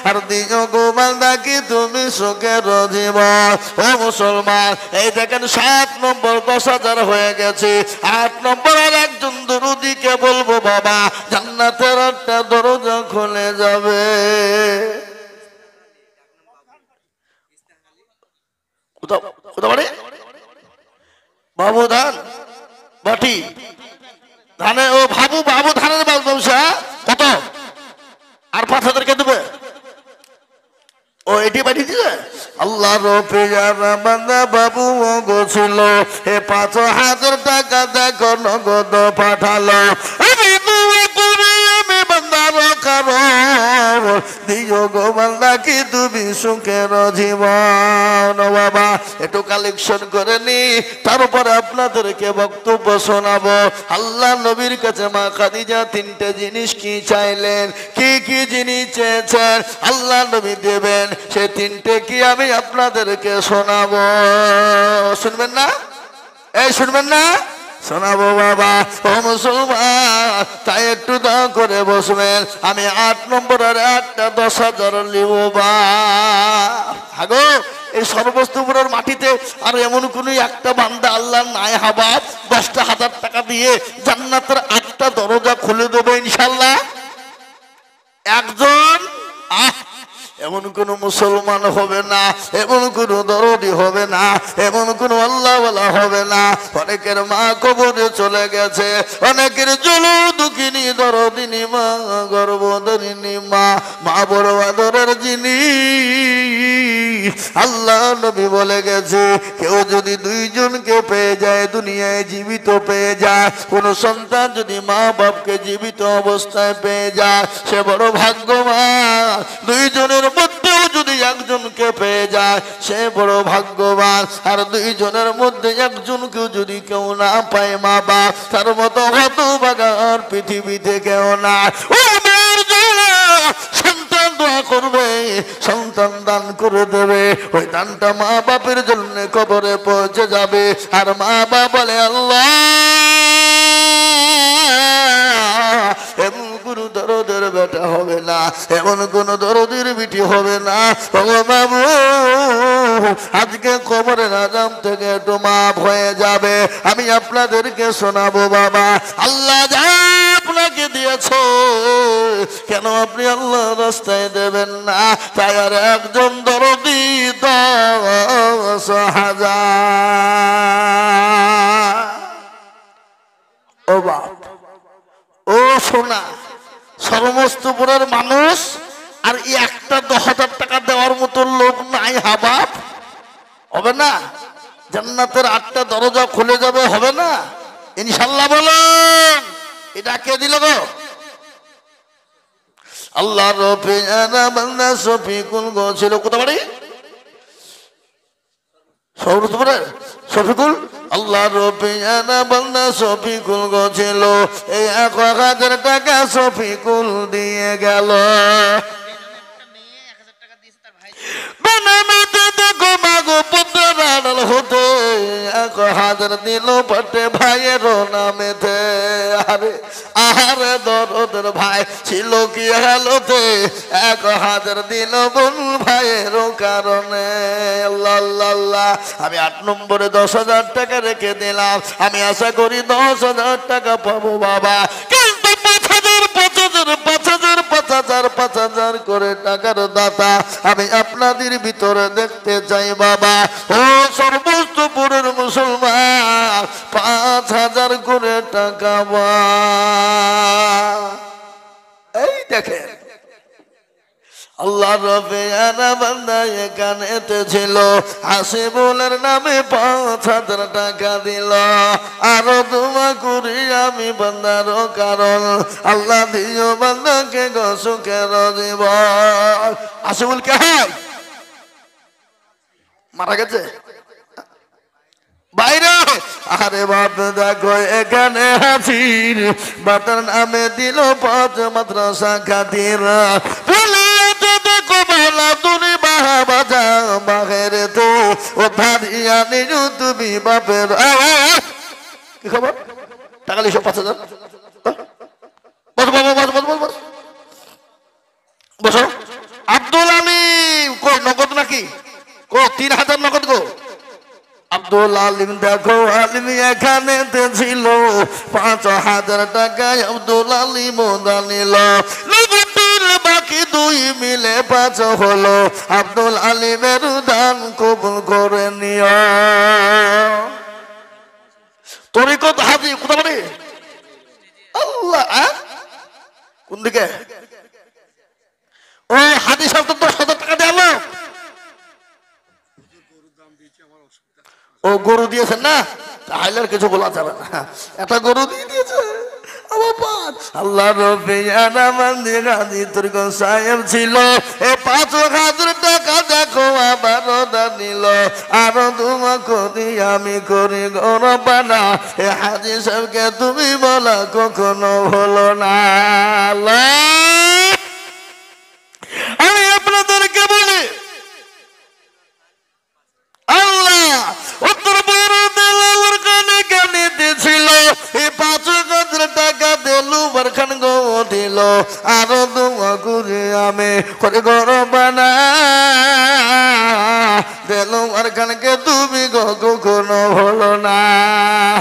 Speaker 1: আর দিও গো বান্দা কি তুমি সুখের জীবন। ও মুসলমান, এই দেখেন 7 নম্বর 10,000 হয়ে গেছে। 8 নম্বর আর একজন দরুদিকে বলবো, বাবা জান্নাতের 8টা দরজা খুলে যাবে। বাবু ধান বাটি ধানে, ও বাবু বাবু ধানের ব্যবসা কত? আর 5,000 কে দেবে? ও এটি পাঠিয়ে দিলে। আল্লাহ বান্দা বাবু গোছিল, 5,000 টাকা দেখো নগদ পাঠালো। গো বান্দা কি তুমি সুখের জীবন। বাবা একটু কালেকশন করে নি, তারপরে আপনাদেরকে বক্তব্য শোনাবো। আল্লাহ নবীর কাছে মা খাদিজা তিনটে জিনিস কি চাইলেন, কি কি জিনিস চেয়েছেন আল্লাহ নবী দেবেন, সে তিনটে কি আমি আপনাদেরকে শোনাবো। শুনবেন না? এই শুনবেন না? শোনাবো বাবা। ও মুসলমান, তাই একটু দয়া করে বসবেন। আমি 8 নম্বর আর 8টা 10,000 লিব বা হাগো। এই সর্বস্তুপুরের মাটিতে আর এমন কোন একটা বান্দা আল্লাহ নাই হাবাব 10,000 টাকা দিয়ে জান্নাতের 8টা দরজা খুলে দেবে ইনশাল্লাহ। একজন এমন কোন মুসলমান হবে না, এমন কোন দরদি হবে না, এমন কোন আল্লাহওয়ালা হবে না। অনেকের মা কবরে চলে গেছে, অনেকের জল দুঃখিনী দরদিনী মা, গর্ভধারিণী মা, মা বড় আদরের জিনিস। আল্লাহ নবী বলে গেছে, কেউ যদি 2 জনকে পেয়ে যায়, দুনিয়ায় জীবিত পেয়ে যায়, কোন সন্তান যদি মা বাপকে জীবিত অবস্থায় পেয়ে যায়, সে বড় ভাগ্যবান। 2 জনের মধ্যেও যদি একজনকে পেয়ে যায়, সে বড় ভাগ্যবান। আর 2 জনের মধ্যে একজনকেও যদি কেউ না পায় মা বাপ, তার মতো হতভাগার পৃথিবীতে কেউ না। সন্তান দোয়া করবে, সন্তান দান করে দেবে, ওই দানটা মা বাপের জন্য কবরে পৌঁছে যাবে। আর মা বাপ বলে আল্লাহ এমন কোন দরদের বেটা হবে না, এমন কোন দরদের বিটি হবে না। ও বাবু, আজকে কবরের আযাব থেকে একটু মাফ হয়ে যাবে। আমি আপনাদেরকে শোনাবো বাবা। আল্লাহ যা আপনাকে দিয়েছে, কেন আপনি আল্লাহ রাস্তায় দেবেন না? তাই আর একজন দরদি 10,000। ও বাপ, ও সোনা, সমস্তপুরের মানুষ আর একটা 10,000 টাকা দেওয়ার মতো লোক নাই হাবাব? হবে না? জান্নাতের 8টা দরজা খুলে যাবে, হবে না ইনশাল্লাহ? বলেন, এটা কে দিল গো? আল্লাহ রফিয়ানা বান্দা শফিকুল গো ছিল কোথা বাড়ি? সৌরতপুরে শফিকুল। আল্লাহ রফিয়ানা বান্দা শফিকুল গো ছিল, এই 1,000 টাকা শফিকুল দিয়ে গেল। হতে 1,000 দিল পটে ভাইয়ের নামেতে। আরে আহারে দরদের ভাই ছিল কি হালতে, 1,000 দিল বোন ভাইয়ের কারণে। আল্লাহ আল্লাহ আল্লাহ। আমি 8 নম্বরে 10,000 টাকা রেখে দিলাম, আমি আশা করি 10,000 টাকা পাবো বাবা। কিন্তু 5,000 করে টাকার দাতা আমি আপনাদের ভিতরে দেখতে চাই বাবা। ও সর্বস্তপুরের মুসলমান, 5,000 করে টাকা বা এই দেখেন। আল্লাহ রফিয়ানা বান্দা এখানেতে ছিল, হাসিবুলের নামে 5,000 টাকা দিল। আরো দোয়া করি আমি বান্দার কারণ, আল্লাহ দিও বান্দাকে গো সুখের জীবন। হাসিবুল কে হয়? মারা গেছে বাইরে। আরে বাপ দেখো এখানে হাসির বাটার নামে দিল 5 মাদ্রাসা খাতির। তুমি বাপের কি খবর? টাকা লিখো 5,000। বসো। আব্দুল আলিম কই নগদ নাকি? 3,000 নগদ গো। আব্দুল আলিম দেখো আলিম এখানে ছিল, 5,000 টাকায় আব্দুল আলিম দানিল। বাকি 2 মিলে 5 হলো, আব্দুল আলিমের দান কবুল করে নিও। তরিকত হাজি কোথা বাড়ি? আল্লাহ কোন দিকে? ও হাজি সাহেব তো 10,000 টাকা দিল। ও গরু দিয়েছেন না, তাহলে আর কিছু বলা যাবে না। একটা গরু দিয়ে দিয়েছে, আল্লাহ রবিয়ানা মন্দির গাজী তুর্ক সাহেব ছিল এ 5,000 টাকা দেখো আবারও নিল আরো দুমা করি আমি করি গরবানা এ হাজি সাহেবকে তুমি বলা কখনো হলো না। আমি আপনাদেরকে বলি আল্লাহ উত্তর ভারতের কানে কানে দিয়েছিল এই 5,000 টাকা দিলু বরখান গো দিল আরো দুয়া করে আমি করে গরবানা দিলু বরখানকে তুমি গো কখনো হলো না।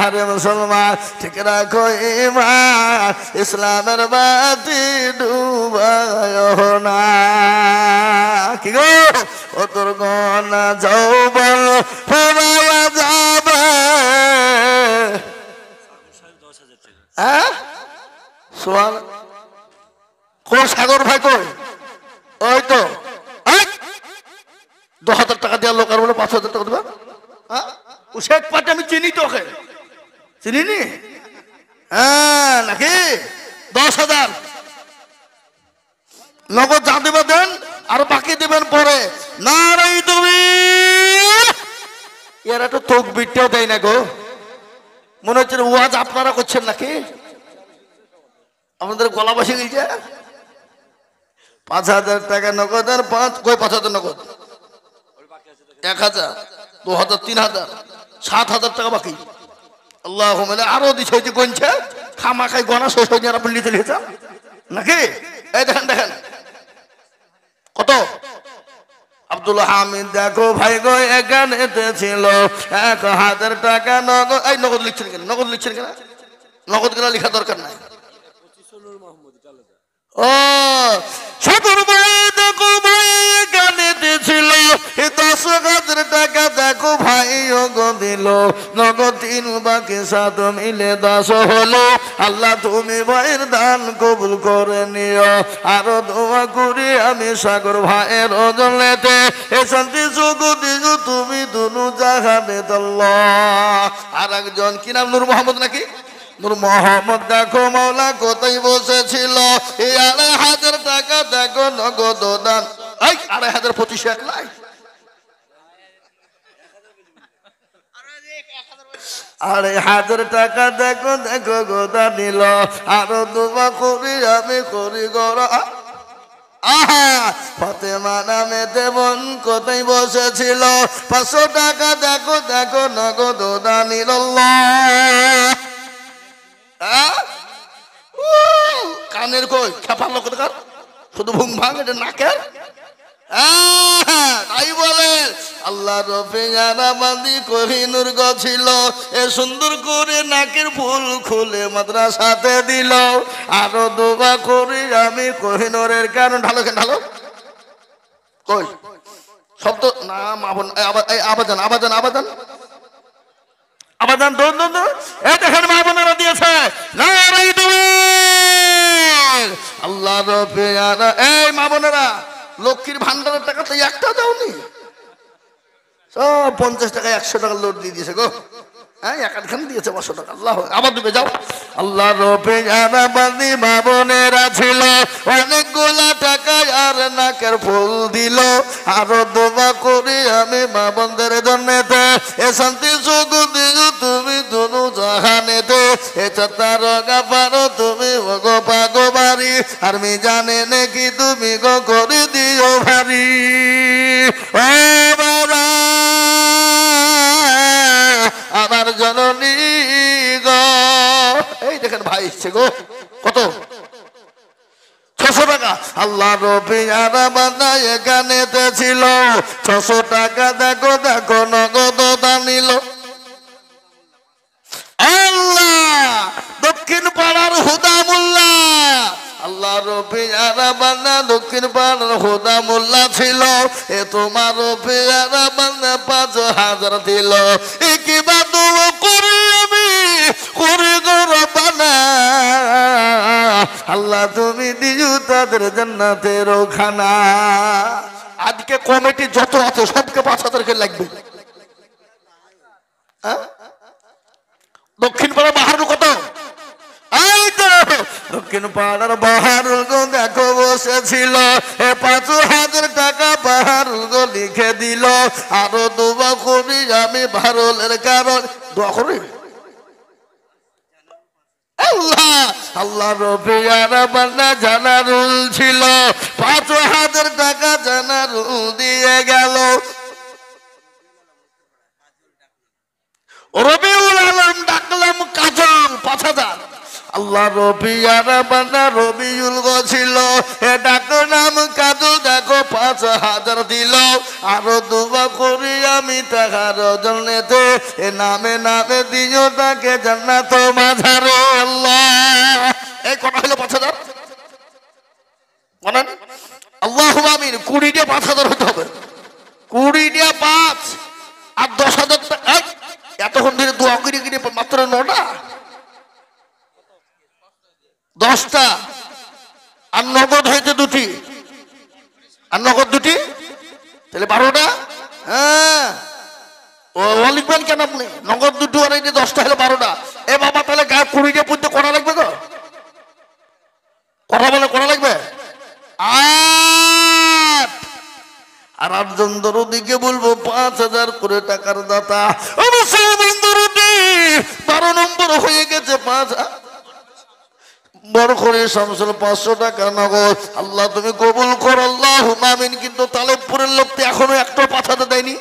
Speaker 1: আরে মুসলমান ঠিক রাখো ঈমান ইসলামের বাতি ডুবায়ো না। কি গো ও তোর গনা যৌবন ফুরাইয়া যাবে। হ্যাঁ সোয়াল কোন সাগর ভাই কই ওই তো 10,000 টাকা দেওয়ার লোক আর বলে 5,000 টাকা দেবা। হ্যাঁ ও শেখ পাটে আমি চিনি তো ওকে চিনি নি। হ্যাঁ নাকি 10,000 নগদ যা দেবা দেন আর বাকি দেবেন পরে। নারাই তুমি এর একটা তকবীরটাও দেয় না গো। মনে হচ্ছে ওয়াজ আপনারা করছেন নাকি আপনাদের গলা বসে গেছে। 5,000 টাকা নগদ আর 5,000 নগদ 1,000 2,000 3,000 7,000 টাকা বাকি। আল্লাহ আরো দিচ্ছে যে গনছে খামা খাই গনা শেষ হয়ে যারা লিখে লিখেছে নাকি। এই দেখেন দেখেন কত আব্দুল হামিদ দেখো ভাই গো এখানেতে ছিল 1,000 টাকা নগদ। এই নগদ লিখছেন কেন নগদ লিখছেন কেন নগদ কেন লেখা দরকার নাই। ও সদর ভাই দেখো ভাই এখানেতে ছিল 10,000 টাকা দেখো ভাই গো দিল নগদ 3 বাকি 7 মিলে 10 হলো। আল্লাহ তুমি ভাইয়ের দান কবুল করে নিও আরো দোয়া করি আমি সাগর ভাইয়ের ওজলেতে এ শান্তি সুখ দিও তুমি দুনু জাহানে আল্লাহ। আর একজন কি নাম নূর মোহাম্মদ নাকি নূর মোহাম্মদ দেখো মাওলা কোথায় বসেছিল এই 2,500 টাকা দেখো নগদ দান। এই 2,500 25 লাখ 2,500 টাকা দেখো দেখো গোদা নিল আরো দুবা করি আমি করি গড়া। আহা ফাতেমা নামে দেবন কোথায় বসেছিল 500 টাকা দেখো দেখো নগদ দানিল। কানের কই খেপার লোক শুধু ভুং ভাঙ এটা নাকের। তাই বলে আল্লাহ রফিয়ানা বান্দি কোহিনুর ছিল এ সুন্দর করে নাকের ফুল খুলে মাদ্রাসাতে দিল আরো দোয়া করি আমি কোহিনুরের কারণ ঢালো কেন ঢালো কই শব্দ না আবাদান আবাদান আবাদান আবাদান দোন দোন দোন এই দেখেন মা বোনেরা দিয়েছে নারাই তুমি আল্লাহ রফিয়ানা। এই মা বোনেরা লক্ষ্মীর ভান্ডারের টাকা তো একটা দাওনি সব 50 টাকা 100 টাকা লোড দিয়ে দিয়েছে গো। হ্যাঁ একাখান দিয়েছে 500 টাকা। আল্লাহ আবার ডুবে যাও। আল্লাহ রফিয়ানা বান্দি মা বোনেরা ছিল অনেকগুলা টাকা আর নাকের ফুল দিল আরো দোয়া করি আমি মা বোনদের জন্যতে এ শান্তি সুখ দিও তুমি দুনু জাহানেতে এ চাতার গাপারো তুমি গো পাগো বাড়ি আর মি জানে নাকি তুমি গো করে দিও ভারী। ও বাবা আমার জননী গো এই দেখেন ভাই এসছে গো কত 600 টাকা। আল্লাহ রফিয়ানা বান্দা এখানেতে ছিল 600 টাকা দেখো দেখো নগদ দানিল। আল্লাহ দক্ষিণ পাড়ার হুদা মোল্লা আল্লাহ রফিয়ানা বান্দা দক্ষিণ পাড়ার হুদা মোল্লা ছিল এ তোমার রফিয়ানা বান্দা 5,000 দিল কি বাদু করি আমি করে গরবানা। আল্লাহ তুমি দিও তাদের জান্নাতের খানা। আজকে কমিটি যত আছে সবকে 5,000 লাগবে। দক্ষিণ পাড়া বাহার কত এই তো দক্ষিণ পাড়ার বাহারুল গো দেখো বসেছিল, 5,000 টাকা বাহারুল গো লিখে দিল। আরো দোয়া করি আমি বাহারুলের কারণ, দোয়া করি আল্লাহ আল্লাহ রবিয়ারা বান্দা জানারুল ছিল, 5,000 টাকা জানারুল দিয়ে গেল। রবিউল আলম ডাকলাম কাজল 5,000। আল্লাহ রবিয়ারা বান্দা রবিউল গো ছিল, ডাকলাম কাজল দেখো 5,000 দিল। আরো দোয়া করি আমি তাহার জন্যতে, নামে নামে দিও তাকে জান্নাত মাঝারে আল্লাহ। এই কটা হলো 5,000 বলেন আল্লাহু আমিন। 20 দিয়ে 5,000 হতে হবে, 20 দিয়ে 5 আর 10,000 টাকা। এতক্ষণ ধরে দোয়া করে কিনে মাত্র 9টা 10টা, আর নগদ হয়েছে 2টি, আর নগদ 2টি, তাহলে 12টা। হ্যাঁ ও লিখবেন কেন আপনি? নগদ 2টি আর এই যে 10টা হলো 12টা। এ বাবা তাহলে গায়ে 20 দিয়ে পড়তে করা লাগবে তো, কথা বলে করা লাগবে 8। আর 8জন দরদিকে বলবো 5,000 করে টাকার দাতা। 12 নম্বর হয়ে গেছে 5,000 বড় করে শামসুল 500 টাকা নগদ। আল্লাহ তুমি কবুল করো আল্লাহুম্মা আমিন। কিন্তু তালেবপুরের লোকতে এখনো একটা 5,000 দেয়নি,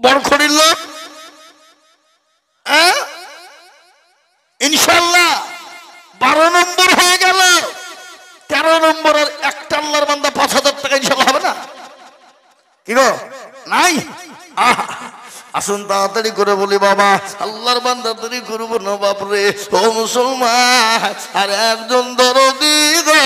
Speaker 1: বড়খড়ির লোক। ইনশাআল্লাহ 12 নম্বর হয়ে গেল, 13 নম্বর আর একটা আল্লাহর বান্দা 5,000 টাকা ইনশাআল্লাহ হবে না কি গো? নাই। আসুন তাড়াতাড়ি করে বলি বাবা আল্লাহর বান্দা দেরি করবো না বাপরে। ও মুসলমান, আর একজন দরদি গো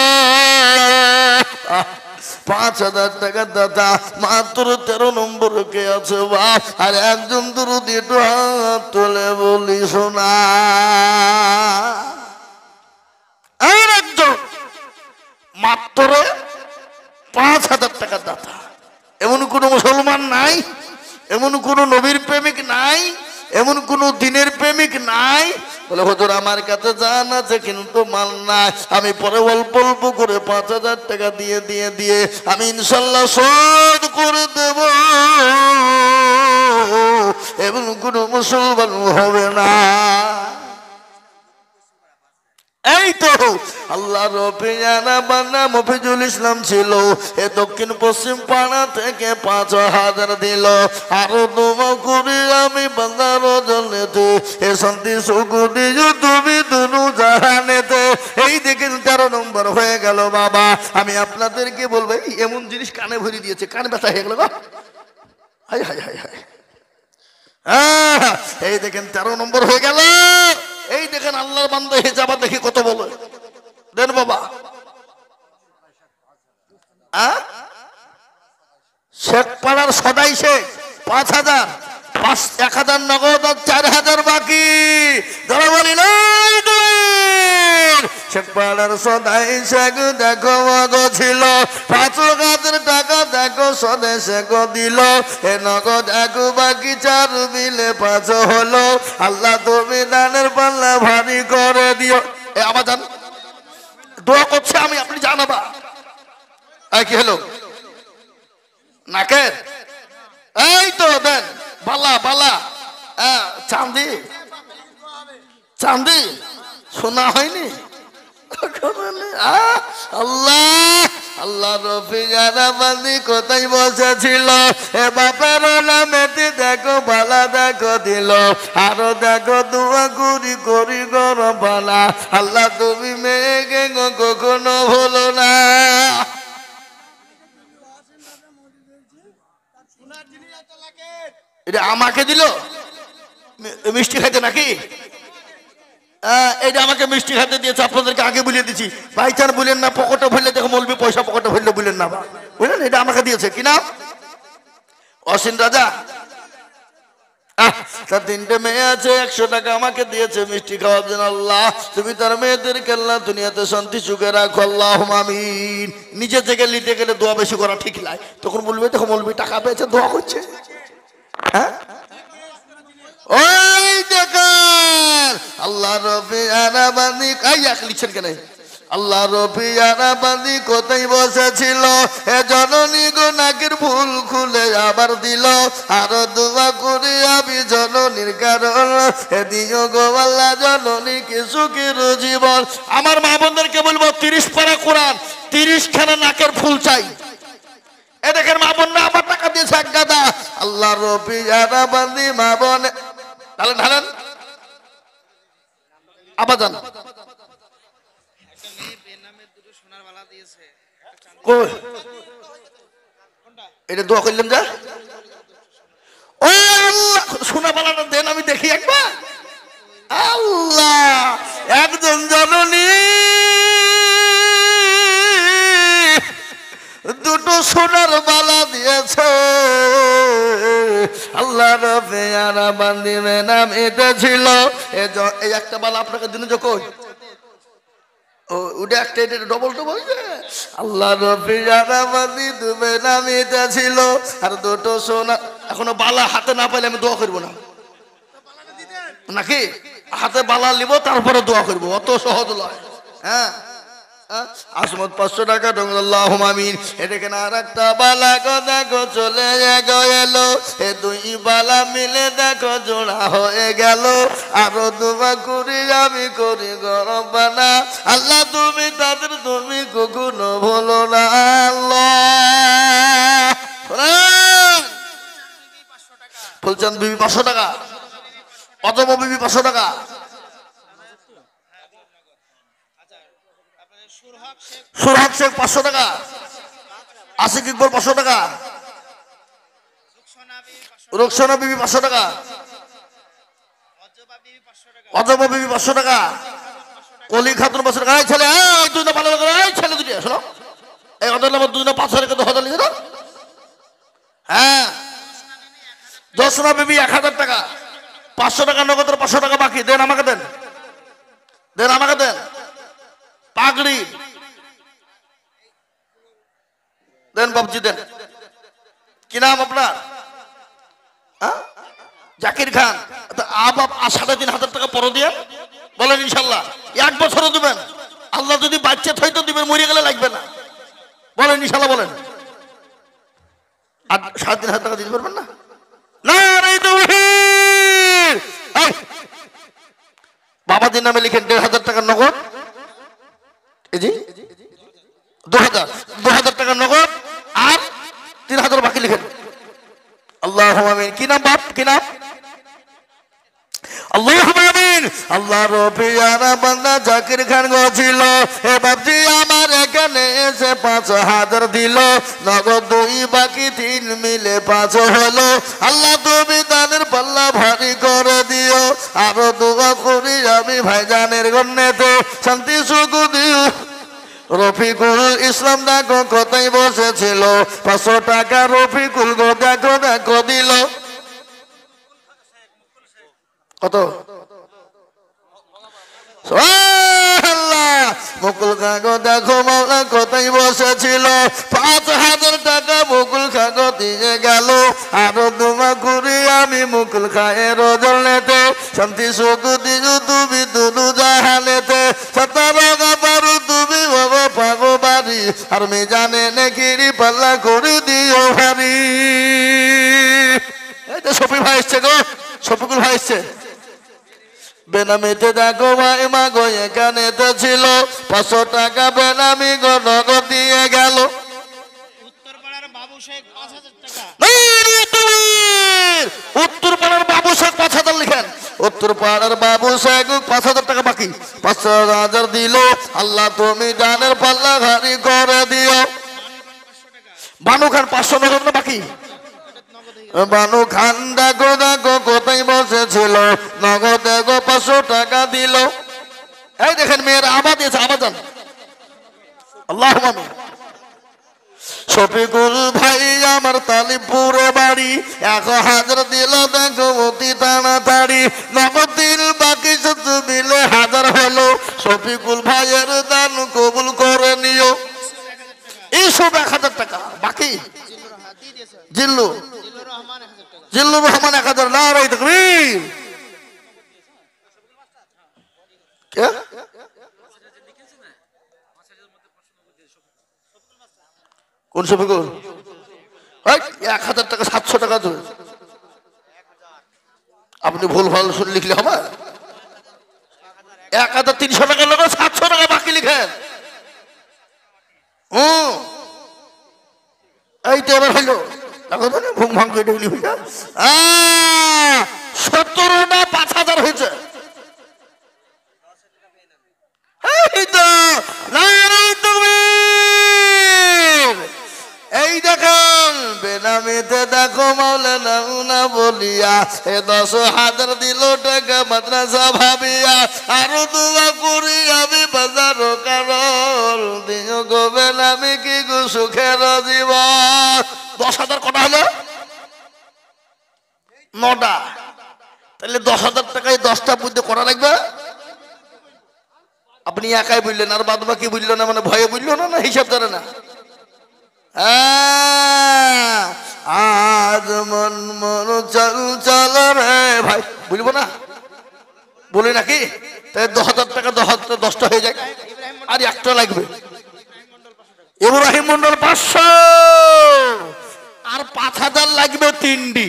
Speaker 1: 5,000 টাকার দাতা মাত্র 13 নম্বর কে আছে বাপ? আর একজন দরদি একটু হাত তুলে বলি শোনা। আর একজন মাত্র 5,000 টাকার দাতা। এমন কোন মুসলমান নাই, এমন কোন নবীর প্রেমিক নাই, এমন কোন দিনের প্রেমিক নাই বলে হুজুর আমার কাছে জান আছে কিন্তু মাল নাই, আমি পরে অল্প অল্প করে 5,000 টাকা দিয়ে দিয়ে দিয়ে আমি ইনশাল্লাহ শোধ করে দেব। এমন কোন মুসলমান হবে না। এই তো আল্লাহ রবিয়ানা বান্না মফিজুল ইসলাম ছিল, এ দক্ষিণ পশ্চিম পাড়া থেকে 5,000 দিল। আরো দোয়া করি আমি বান্দার জন্যতে, এ শান্তি সুখ দিও তুমি দুনু জাহানেতে। এই দেখেন 13 নম্বর হয়ে গেল বাবা। আমি আপনাদেরকে বলবো এমন জিনিস কানে ভরে দিয়েছে, কান ব্যথা হয়ে গেল। High high high high. এই দেখেন 13 নম্বর হয়ে গেল। এই দেখেন আল্লাহর বান্দা হেজাবা দেখি কত বলে দেন বাবা। শেখ পাড়ার সদাই শেখ 5,000, 1,000 নগদ আর 4,000 বাকি। ধরা বলি না শেখ পাড়ার সদাই শেখ দেখো মগো ছিল, 5,000 টাকা দেখো সদাই শেখ দিল। এ নগদ 1 বাকি 4 মিলে 5 হলো। আল্লাহ তুমি দানের পাল্লা ভারী করে দিও। এ আমার জান দোয়া করছে আমি, আপনি জানাবা কি হলো নাকের? এই তো দেন বালা বালা চাঁদি চাঁদি শোনা হয়নি। আল্লাহ আল্লাহ রফিয়ানা বান্দি কোথায় বসেছিল, এ বাপের নামেতে দেখো বালা দেখো দিল। আরো দেখো দোয়া করি করি গরম বালা। আল্লাহ তুমি মেয়েকে কখনো ভুলো না। এটা আমাকে দিল মিষ্টি খাইতে নাকি? এটা আমাকে মিষ্টি খাইতে দিয়েছে, আপনাদেরকে আগে বলিয়ে দিচ্ছি। ভাইচার বলেন না, পকেটে ভরলে দেখো মলবি পয়সা পকেটে ভরলে বলেন না বুঝলেন। এটা আমাকে দিয়েছে কি নাম? অসীম রাজা। তার 3টে মেয়ে আছে, 100 টাকা আমাকে দিয়েছে মিষ্টি খাওয়ার জন্য। আল্লাহ তুমি তার মেয়েদের আল্লাহ দুনিয়াতে শান্তি সুখে রাখো আল্লাহুম্মা আমিন। নিজে থেকে নিতে গেলে দোয়া বেশি করা ঠিক নাই, তখন বলবে দেখো মলবি টাকা পেয়েছে দোয়া করছে। ওই দেখেন আল্লাহ রবিয়ানা বান্দি কাইয়া লিখছেন কেন আল্লাহ রবিয়ানা বান্দি কোথায় বসেছিল এ জননী গো নাকের ফুল খুলে আবার দিল আরো দোয়া করি আমি জননীর কারণ এ দিও গো আল্লাহ জননীকে সুখের জীবন। আমার মা বোনদেরকে বলবো 30 পারা কোরআন 30 খানা নাকের ফুল চাই। এ দেখেন মা বোনরা আমার টাকা দিয়েছে এক গাদা। আল্লাহ রবিয়ানা বান্দি মা বোন ঢালেন ঢালেন আবার জান এটা দোয়া করলাম যা ও আল্লাহ সোনা বালাটা দেন আমি দেখি একবার। আল্লাহ একজন জননী দুটো সোনার বালা দিয়েছে। আল্লাহ রবিয়ানা বান্দি নাম এটা ছিল এই একটা বালা আপনাকে দিনে যখন ওটা একটা এটা ডবল ডবল আল্লাহ রবিয়ানা বান্দি তুমি নাম এটা ছিল আর দুটো সোনা। এখনো বালা হাতে না পাইলে আমি দোয়া করবো না নাকি হাতে বালা নিব তারপরে দোয়া করবো অত সহজ নয়। হ্যাঁ আসমত 500 টাকা আল্লাহুম্মা আমিন। এদিকে আর একটা বালা গো দেখো চলে এলো এ দুই বালা মিলে দেখো জোড়া হয়ে গেল আরো দোয়া করি আমি করি গরম বানা আল্লাহ তুমি তাদের তুমি কখনো ভুলো না আল্লাহ। ফুলচাঁদ বিবি 500 টাকা অজম বিবি 500 টাকা সুরহাট শেখ 500 টাকা আশিক ইকবল 500 টাকা রুকসানা বিবি 500 টাকা অজবা বিবি 500 টাকা কলি খাতুন 500 টাকা। এই ছেলে এই দুই না ভালো লাগে এই ছেলে দুটো শোনো এই অদর নাম্বার দুই না 500 টাকা তো হদা লিখে দাও। হ্যাঁ জোসনা বিবি 1000 টাকা 500 টাকা নগদ 500 টাকা বাকি দেন আমাকে দেন দেন আমাকে দেন। পাগড়ি দেন বাবজি দেন। কি নাম আপনার? জাকির খান। আবাব 3,500 টাকা পরে দিয়ে বলেন ইনশাল্লাহ 1 বছরও দিবেন আল্লাহ যদি বাচ্চা হয়তো দিবেন মরে গেলে লাগবে না বলেন ইনশাল্লাহ বলেন। আর 3,500 টাকা দিতে পারবেন না বাবাজির নামে লিখেন 1,500 টাকা নগদ এই জি 2,000 টাকা নগদ আর 3,000 বাকি লিখেন। আল্লাহুম্মা আমিন। কি নাম বাপ কি নাম? আল্লাহুম্মা আমিন। আল্লাহ রবিয়ানা বান্দা জাকির খান গছিল এ বাপজি আমার এখানে এসে 5,000 দিল নগদ 2 বাকি 3 মিলে 5 হলো আল্লাহ তুমি তাদের পাল্লা ভারী করে দিও আরো দোয়া করি আমি ভাইজানের গন্নেতে শান্তি সুখ দিও। রফিকুল ইসলাম দেখো কোথায় বসেছিল 500 টাকা রফিকুল গো দেখো দেখো দিল কত মুকুল কাগো দেখো মাওলা কোথায় বসেছিল 5,000 টাকা মুকুল কাগো দিয়ে গেল আরো দোয়া করি আমি মুকুল খায়ের জলেতে শান্তি সুখ দিও তুমি দুনু জাহানেতে সতারগা পারু তুমি বাবা পাগো বাড়ি আর মে জানে নেকিরি পাল্লা করে দিও ভারী। এই তো শফি ভাই এসছে গো শফিকুল ভাই এসছে বেনামিতে দেখো ভাই মা গো এখানে তো ছিল 500 টাকা বেনামি গো নগদ দিয়ে গেল। উত্তরপাড়ার বাবু শেখ 5,000 লিখেন উত্তরপাড়ার বাবু শেখ 5,000 টাকা বাকি 5,000 দিল আল্লাহ তুমি জানের পাল্লা ভারী করে দিও। বানু খান 500 নগদ বাকি বানু খান দেখো দেখো কোথায় বসেছিল নগদ দেখো 500 টাকা দিল। এই দেখেন মেয়ের আবাদ দিয়েছে আবাদান আল্লাহুম্মা আমিন। শফিকুল ভাই আমার তালিমপুরে বাড়ি 1,000 দিল দেখো অতি তাড়াতাড়ি নগদ দিল বাকি 7 মিলে 1000 হলো শফিকুল ভাইয়ের দান কবুল করে নিও। এইসব 1,000 টাকা বাকি জিল্লুর রহমান 1,000 নারায়ে তাকবীর কোন শফিকুল? 1000 টাকা 700 টাকা ধরে আপনি ভুল ভাল শুনে লিখলে হবে? 1300 টাকা লোক 700 টাকা বাকি লিখেন। এই তো এবার হইলো ঘুম ভাঙ করে ডেলি হইয়া 17টা 5000 হয়েছে। এই দেখুন বেনামিতে দেখো মাওলানা না বলিয়া 10,000 দিল টাকা মাদ্রাসা ভাবিয়া আরো দোয়া করি আমি বাজার কারণ দিও গো বেনামি কি গো সুখের জীবন। 10,000 কটা হলো? 9টা। তাহলে 10,000 টাকায় 10টা বুদ্ধি করা লাগবে। আপনি একাই বুঝলেন আর বাদ বাকি বুঝলো না, মানে ভয়ে বুঝলো না, না হিসাব ধরে না। আজ মন মন চল চল রে ভাই, বুঝবো না বলি নাকি? তাই 10,000 টাকা 10টা হয়ে যায়, আর একটা লাগবে। ইব্রাহিম মন্ডল 500, আর 5,000 লাগবে 3ডি,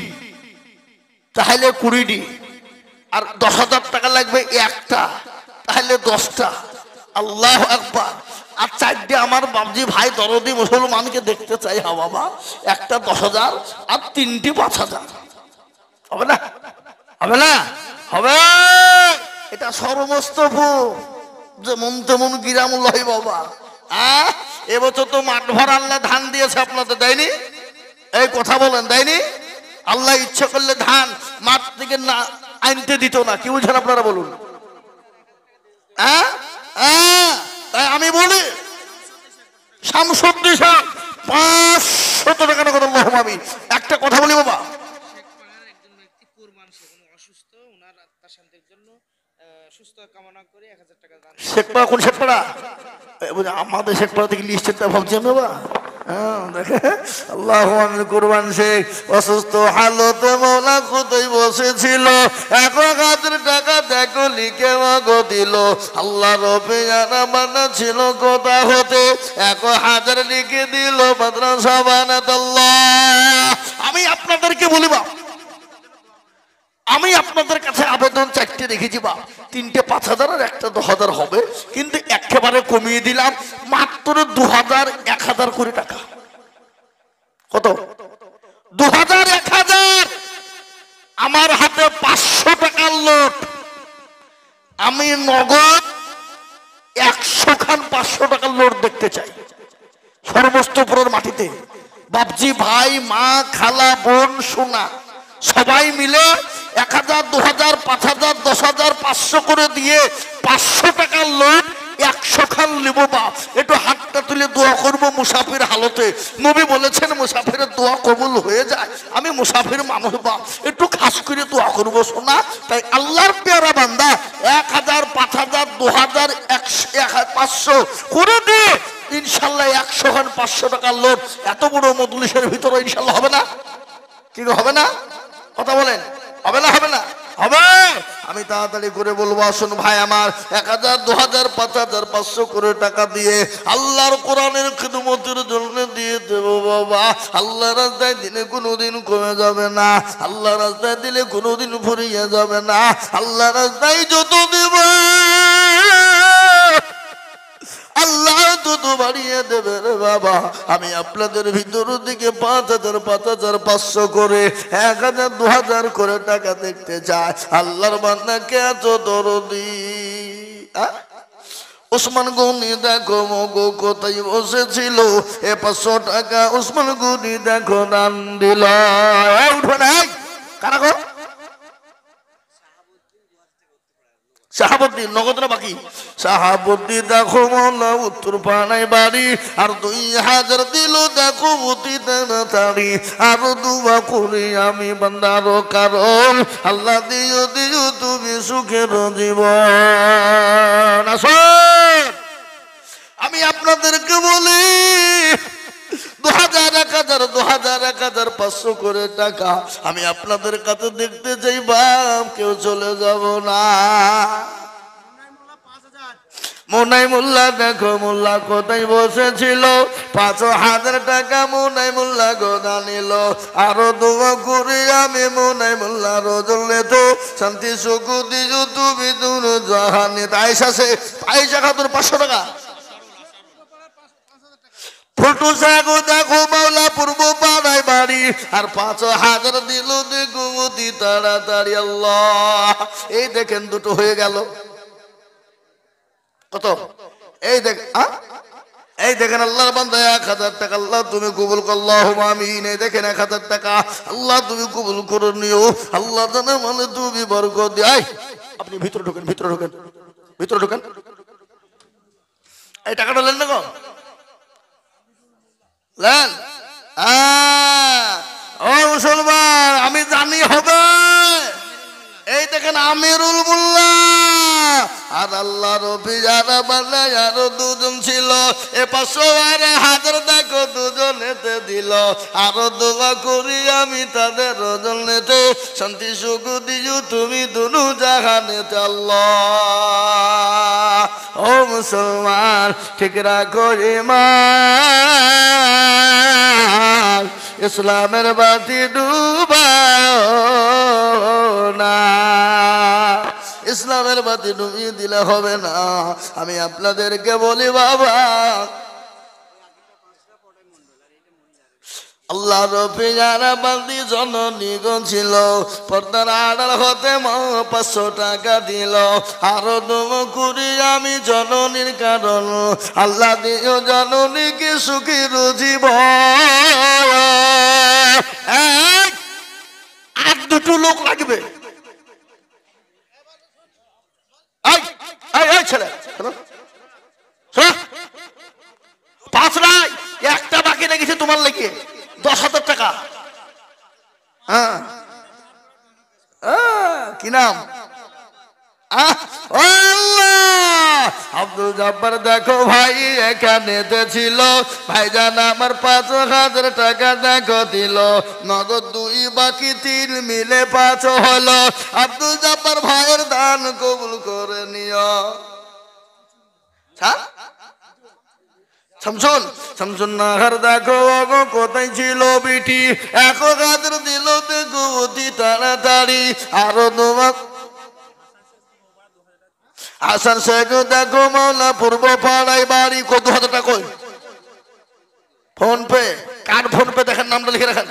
Speaker 1: তাহলে 20ডি, আর 10,000 টাকা লাগবে একটা, তাহলে 10টা। আল্লাহ আকবার। আর 4ডে আমার বাবজি ভাই দরদি মুসলমানকে দেখতে চাই। হা বাবা, একটা 10,000 আর 3টি 5,000 হবে না? হবে না? হবে। এটা সর্বস্তপুর যেমন তেমন গিরামুল্লাহ বাবা। এবছর তো মাঠ ভর আল্লাহ ধান দিয়েছে, আপনাদের দেয়নি? এই কথা বলেন, দেয়নি? আল্লাহ ইচ্ছা করলে ধান মাঠ থেকে না আনতে দিত না। কি বুঝেন আপনারা বলুন? তাই আমি বলি শামসুদ্দিন 500 টাকা না করে আমি একটা কথা বলি বাবা। শেখপাড়া কোন শেখপাড়া? আমাদের শেখপাড়া থেকে লিস্টটা ভাবছেন বাবা। আল্লাহ কুরবান শেখ অসুস্থ হালতে মৌলা কোথায় বসেছিল, 1,000 টাকা দেখো লিখে মগো দিল। আল্লাহ রবে জানা মানা ছিল কোথা হতে 1,000 লিখে দিল মাদ্রাসা বানাতাল্লাহ। আমি আপনাদেরকে বলিবা, আমি আপনাদের কাছে আবেদন 4টে রেখেছি বা 3টে 5,000 আর একটা 10,000 হবে, কিন্তু একেবারে কমিয়ে দিলাম মাত্র 2,000 1,000 করে টাকা। কত? 2,000 1,000। আমার হাতে 500 টাকার নোট, আমি নগদ 100 খান 500 টাকার নোট দেখতে চাই সর্বস্তপুরের মাটিতে। বাপজি ভাই মা খালা বোন সোনা সবাই মিলে 1,000 2,000 5,000 10,000 500 করে দিয়ে 500 টাকার নোট 100 খান নেব বাপ। একটু হাতটা তুলে দোয়া করবো মুসাফির হালতে। নবী বলেছেন মুসাফিরের দোয়া কবুল হয়ে যায়। আমি মুসাফির মানুষ বাপ, একটু খাস করে দোয়া করবো শোনা। তাই আল্লাহর পেয়ারা বান্দা 1,000 5,000 2,000 500 করে দিয়ে ইনশাল্লাহ 100 খান 500 টাকার লোট এত বড় মজলিসের ভিতরে ইনশাল্লাহ হবে না? কি হবে না? কথা বলেন, হবে না? হবে না? হবে। আমি তাড়াতাড়ি করে বলবো, আসুন ভাই আমার 1,000 2,000 5,000 500 করে টাকা দিয়ে আল্লাহর কোরআনের খিদমতের জন্য দিয়ে দেবো বাবা। আল্লাহ রাস্তায় দিলে কোনোদিন কমে যাবে না, আল্লাহ রাস্তায় দিলে কোনোদিন ফুরিয়ে যাবে না। আল্লাহ রাস্তায় যত দেব আল্লাহ তত বাড়িয়ে দেবে রে বাবা। আমি আপনাদের ভিতর দিকে 5,000 5,000 500 করে 1,000 2,000 করে টাকা দেখতে চাই। আল্লাহর বান্দাকে এত দরদি। ওসমান গনি দেখো মগো কোথায় বসেছিল, 500 টাকা ওসমান গনি দেখো দান দিল। উঠবে না কারা গো? শাহাবুদ্দিন নগদ না বাকি? শাহাবুদ্দিন দেখো মৌলা উত্তর পাড়ায় বাড়ি, আর 2,000 দিল দেখো অতি তাড়াতাড়ি। আর দুয়া করি আমি বান্দার কারণ আল্লাহ দিও দিও তুমি সুখের জীবন। আসুন আমি আপনাদেরকে বলি 2,000 1,000 2,000 1,000 500 করে টাকা আমি আপনাদের কাছে দেখতে চাই বাপ, কেউ চলে যাব না। মুনাই মোল্লা দেখো মোল্লা কোথায় বসেছিল, 5,000 টাকা মুনাই মোল্লা গোনা নিল। আরো দোয়া করি আমি মুনাই মোল্লা রজলেতে শান্তি সুখ দিও তুমি দুনো জাহানে। আয়েশা সে আয়েশা খাতুন 500 টাকা। ফুটু সাগো দেখো মাওলা পূর্ব পাড়ায় বাড়ি, আর 5,000 দিল দেখো অতি তাড়াতাড়ি। আল্লাহ, এই দেখেন দুটো হয়ে গেল। কত? এই দেখ, এই দেখেন আল্লাহর বান্দা 1,000 টাকা। আল্লাহ তুমি কবুল করো, আল্লাহুম্মা আমিন। এই দেখেন 1,000 টাকা, আল্লাহ তুমি কবুল করে নিও। আল্লাহ জানে মানে তুমি বরকত দিও। আপনি ভিতরে ঢোকেন, ভিতরে ঢোকেন, ভিতরে ঢোকেন। এই টাকাটা লেন না গো, লেন। ও মুসলমান, আমি জানি হবে। এই দেখেন আমিরুল মোল্লা আর আল্লাহ রবি যারা বানায় আরো দুজন ছিল। এ 500 আর 1,000 দেখো দুজনেতে দিল। আরো দোয়া করি আমি তাদের রজনেতে শান্তি সুখ দিও তুমি দুনু জাহানেতে। আল্লাহ, ও মুসলমান ঠিক রাখো ঈমান, ইসলামের বাতি ডুবাও না। ইসলামের বাতি ডুবিয়ে দিলে হবে না। আমি আপনাদেরকে বলি বাবা, আল্লাহ রবি যারা বান্দি জননী ছিল, পর্দার আড়াল হতে 500 টাকা দিল। আরো দম করি আমি জননীর কারণ, আল্লাহ দিও জননীকে সুখী জীবন। আর দুটো লোক লাগবে। ছেলে 5 নাই, একটা বাকি রেখেছে তোমার লেগে 10,000 টাকা। হ্যাঁ, কি নাম? আব্দুল জব্বার দেখো ভাই এখানে ছিল। ভাইজান আমার 5,000 টাকা দেখো দিল। নগদ 2 বাকি 3 মিলে 5 হলো। আব্দুল জব্বার ভাইয়ের দান কবুল করে নিও। শামসুন শামসুন নাহার দেখো কোথায় ছিল বিটি, 1,000 দিল দেখো অতি তাড়াতাড়ি। আরো দোয়া আসার শেখ দেখো মাওলা পূর্ব পাড়ায় বাড়ি। কত 2,000 টাকা? ফোন পে, কার ফোন পে দেখেন, নামটা লিখে রাখেন।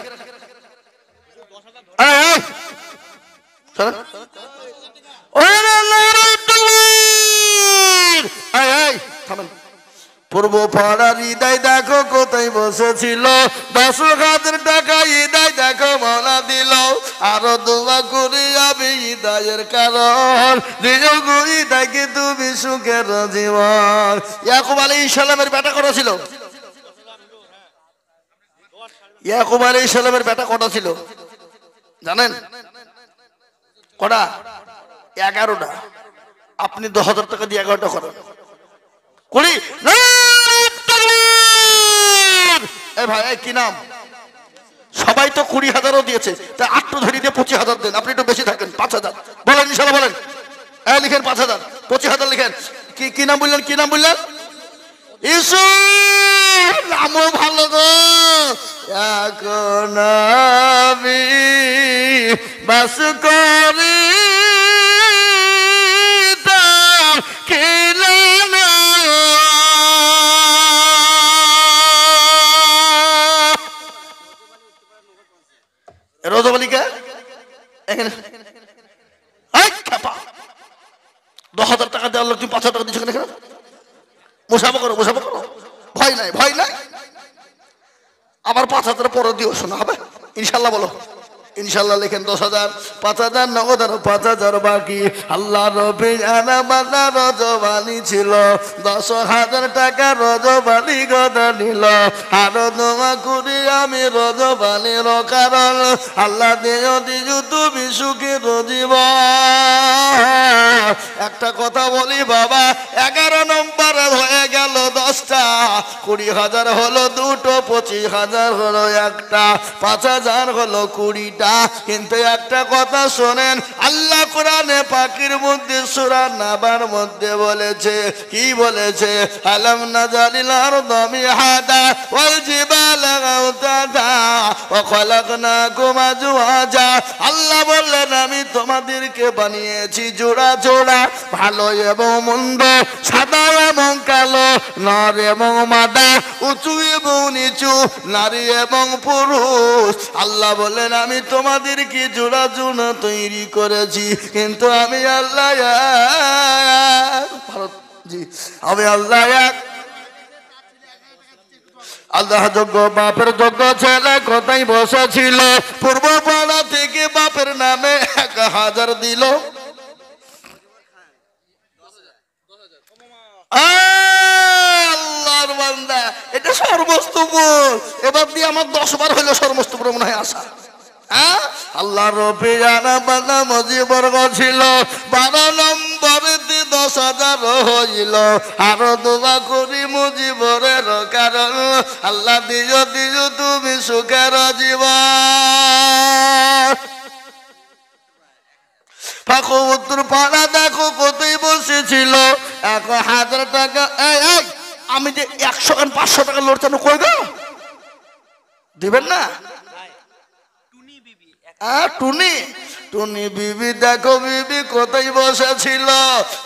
Speaker 1: পূর্ব পাড়ার হৃদয় দেখো কোথায় বসেছিল, 10,000 টাকা হৃদয় দেখো মাওলা দিল। আরো দোয়া করি আমি হৃদয়ের কারণ, দিও গো হৃদয়কে তুমি সুখের জীবন। ইয়াকুব আলাইহিস সালামের বেটা কটা ছিল? ইয়াকুব আলাইহিস সালামের বেটা কটা ছিল জানেন? কটা? 11টা। আপনি 10,000 টাকা দিয়ে 11টা করেন। করি ভাই, কি নাম? সবাই তো 20,000ও দিয়েছে, তা 8 ধরি দিয়ে 25,000 দেন। আপনি একটু বেশি থাকেন, 5,000 বলেন ইনশাআল্লাহ বলেন। লিখেন 5,000, 25,000 লিখেন। কি নাম বললেন? কি নাম বললেন? ইসু নামও ভালো গো। এখন আমি বাস করি রজবালিকা এখানে 10,000 টাকা দেওয়ার লোক তুমি 5,000 টাকা দিচ্ছ কেন? মোসাফা করো, মোসাফা করো, ভয় নাই, ভয় নাই। আবার 5,000 পরে দিও, শোনা হবে ইনশাল্লাহ। বলো ইনশাল্লাহ। লিখেন 10,000, 5,000 নগদ আর 5,000 বাকি। আল্লাহ রবি জানা বান্দা রজবালি ছিল, 10,000 টাকা রজবালি গদা নিল। আরো দোয়া করি আমি রজবালির কারণ, আল্লাহ দিও দিও তুমি সুখের জীবন। একটা কথা বলি বাবা, 11 নম্বর হয়ে গেল 10টা, 20,000 হলো দুটো, 25,000 হলো একটা, 5,000 হলো 20টা। কিন্তু একটা কথা শোনেন, আল্লাহ কোরআনে পাকের মধ্যে সূরা নাবার মধ্যে বলেছে, কি বলেছে? আলাম নাজালিল আরদা মিহাদা ওয়াল জিবালা আওতাদা ওয়া খালাকনাকুম আজওয়াজা। আল্লাহ বললেন আমি তোমাদেরকে বানিয়েছি জোড়া জোড়া, ভালো এবং মন্দ, সাদা এবং কালো, নর এবং মাদা, উঁচু এবং নিচু, নারী এবং পুরুষ। আল্লাহ বললেন আমি তোমাদেরকে জোড়া জোড়া তৈরি করেছি, কিন্তু আমি আল্লাহ আমি আল্লাহ এক। আল্লাহ যোগ্য বাপের যোগ্য ছেলে কোথায় বসেছিল, পূর্ব পাড়া থেকে বাপের নামে 1,000 দিল। আল্লাহর বান্দা, এটা সর্বস্তপুর। এবার দিয়ে আমার 10 বার হইলো সর্বস্তপুর মনে হয় আসা। আল্লাহ রবি জানা বান্দা মজিবর্গ ছিল, 12 নম্বরেতে 10,000 হইল। আরো দোয়া করি মুজিবরের কারণ, আল্লাহ দিও দিও তুমি সুখের জীবন। ফাঁকো উত্তর পাড়া দেখো কোথায় বসেছিল 1,000 টাকা। আমি যে 100 আর 500 টাকা লড়ছানো কই গো দিবেন না? টুনি টুনি বিবি দেখো বিবি কোথায় বসেছিল,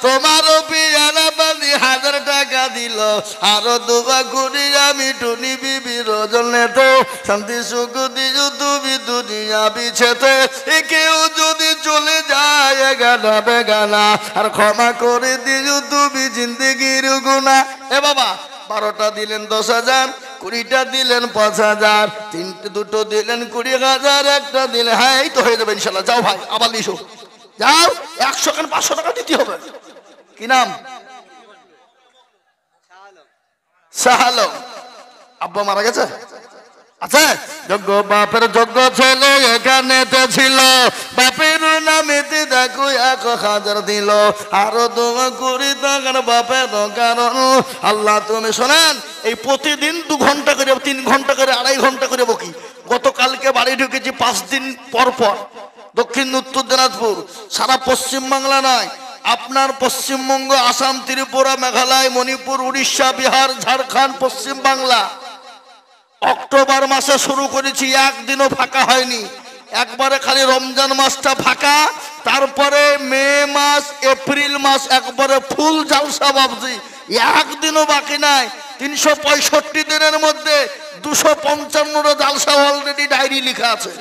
Speaker 1: তোমারও পিয়ারা বানি 1,000 টাকা দিল। আরো দোয়া করি আমি টুনি বিবি রজনেতে, শান্তি সুখ দিও তুমি দুনিয়া বিছেতে। কেউ যদি চলে যায় গানা বেগানা, আর ক্ষমা করে দিও তুমি জিন্দেগির গুনাহ। এ বাবা 12টা দিলেন 10,000, 20টা দিলেন 5,000, 2টো দিলেন 20,000, একটা দিলেন, হ্যাঁ এই তো হয়ে যাবে ইনশাল্লাহ। যাও ভাই আবার লিখো, যাও 100 আর 500 টাকা দিতে হবে। কি নাম? শাহ আলম। আব্বা মারা গেছে? আচ্ছা, যোগ্য বাপের যোগ্য ছেলে এখানেতে ছিল, বাপের নামেতে দেখো 1,000 দিল। আরো দোয়া করি তখন বাপের কারণ। আল্লাহ তুমি শোনেন, এই প্রতিদিন 2 ঘন্টা করে, 3 ঘন্টা করে, 2.5 ঘন্টা করে বকি। গতকালকে বাড়ি ঢুকেছি 5 দিন পর পর, দক্ষিণ উত্তর দিনাজপুর, সারা পশ্চিম বাংলা নয়, আপনার পশ্চিমবঙ্গ, আসাম, ত্রিপুরা, মেঘালয়, মণিপুর, উড়িষ্যা, বিহার, ঝাড়খণ্ড, পশ্চিম বাংলা। অক্টোবর মাসে শুরু করেছি, একদিনও ফাঁকা হয়নি। একবারে খালি রমজান মাসটা ফাঁকা, তারপরে মে মাস, এপ্রিল মাস একবারে ফুল জালসা বাবজি, একদিনও বাকি নাই। 365 দিনের মধ্যে 255টা জালসা অলরেডি ডায়েরি লেখা আছে।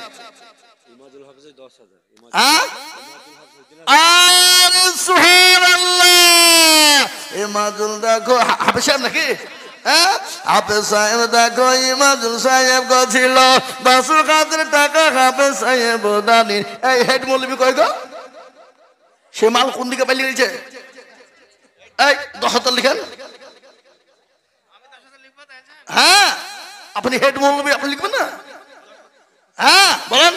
Speaker 1: আরে সুবহানাল্লাহ, ইমাদুল দেখো হাফেজ নাকি? হাফেজ সাহেব দেখো ইমাদুল সাহেব গছিল 10,000 টাকা হাফেজ সাহেব দানি। এই হেড মৌলবি কই গো? সে মাল কোন দিকে পালিয়ে গেছে? এই 10,000 লিখেন। হ্যাঁ আপনি হেড মৌলবি, আপনি লিখবেন না? হ্যাঁ বলেন,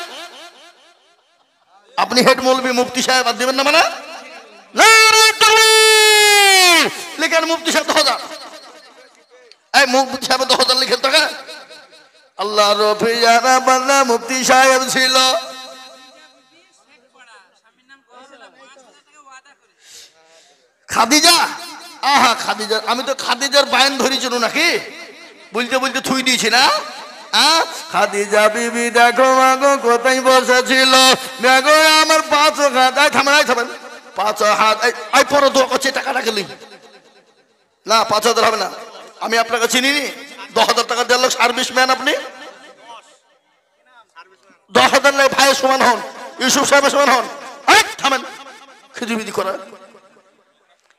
Speaker 1: আপনি হেড মৌলবি মুফতি সাহেব আর দেবেন না মানে? লিখেন মুফতি সাহেব 10,000। এই মুফতি সাহেব 10,000 লিখেন টাকা। আল্লাহ রফি জানা বান্দা মুফতি সাহেব ছিল। খাদিজা, আহা খাদিজা, আমি তো খাদিজার বায়ান ধরেছিল নাকি বলতে বলতে থুই দিয়েছি না? খাদিজা বিবি দেখো মাগো কোথায় বসেছিল, দেখো আমার 5 হাত। থামেন থামেন, 5 হাত। এই পরে দোয়া করছে টাকাটা গেলি না, 5,000 হবে না। আমি আপনাকে চিনিনি, 10,000 টাকা দেওয়ার লোক সার্ভিস ম্যান আপনি। 10,000 লাই ভাইয়ের সমান হন, ইউসুফ সাহেবের সমান হন। থামেন, খিজিবিদি করা।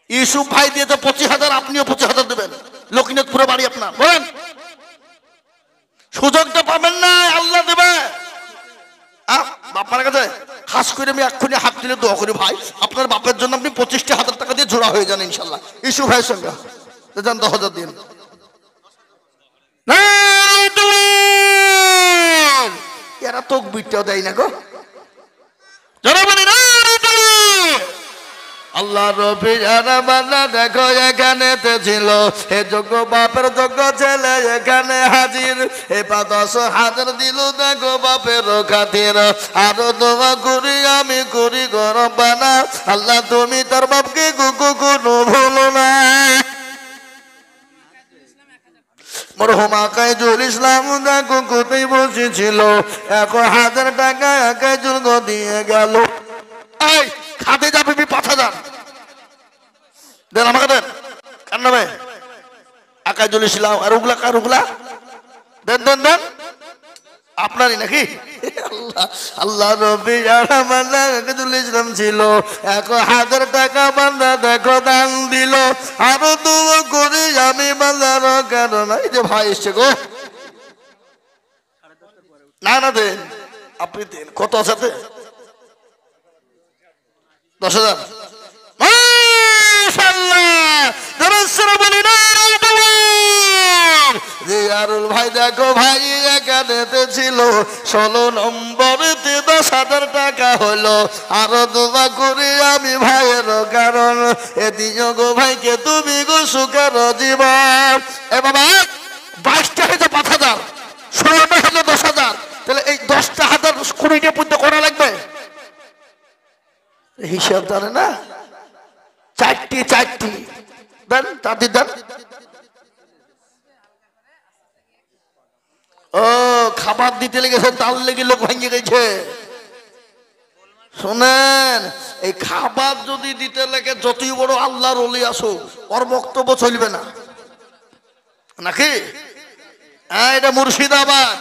Speaker 1: ইউসুফ ভাই দিয়েছে 25,000, আপনিও 25,000 দেবেন। লক্ষ্মীনাথপুরে বাড়ি আপনার, বলেন। সুযোগটা পাবেন না, আল্লাহ দেবে। বাপার কাছে খাস করে আমি এক্ষুনি হাত দিলে দোয়া করি, ভাই আপনার বাপের জন্য আপনি 25,000 টাকা দিয়ে জোড়া হয়ে যান ইনশাল্লাহ। ইউসুফ ভাইয়ের সঙ্গে যান, 10,000 দিন। এরা তো বিটটাও দেয় না গো। আল্লাহ রবি বান্দা দেখো এখানেতে ছিল এ যোগ্য বাপের যোগ্য ছেলে এখানে হাজির এ 10,000 দিল দেখো বাপের খাতির আরো দোয়া করি আমি করি গরম বানা আল্লাহ তুমি তার বাপকে কোনো ভুলো না। মরহুম আকাইজুল ইসলাম দেখো কোথায় বসেছিল 1,000 টাকা আকাইজুল দিয়ে গেল। এই খাতে যাবে 5,000 দেন আমাকে দেন। কার নামে? আকাইজুল ইসলাম। আর ওগুলা কার? ওগুলা দেন দেন দেন আপনারই নাকি? আল্লাহ রবি আকাইজুল ইসলাম ছিল 1,000 টাকা বান্দা দেখো দান দিল আরো দোয়া করি আমি বান্দার কারণ। এই যে ভাই এসছে গো, না না দেন আপনি দেন। কত আছে? 10,000। ভাই দেখো ভাই এখানেতে ছিল 16 নম্বরেতে 10,000 টাকা হলো আরো দোয়া করি আমি ভাইয়ের কারণ এ দিও গো ভাইকে তুমি গো সুখের জীবন। এ বাবা 22টা হয়তো 5,000, 16টা হলো 10,000, তাহলে এই 10টা হাজার 20টা পর্যন্ত করা লাগবে। হিসাব জানে না? 4টি দেন, 4টি দেন। ও খাবার দিতে লেগেছে, তার লেগে লোক ভেঙে গেছে। শোনেন, এই খাবার যদি দিতে লেগে যতই বড় আল্লাহর ওলি আসো ওর বক্তব্য চলবে না নাকি? হ্যাঁ, এটা মুর্শিদাবাদ।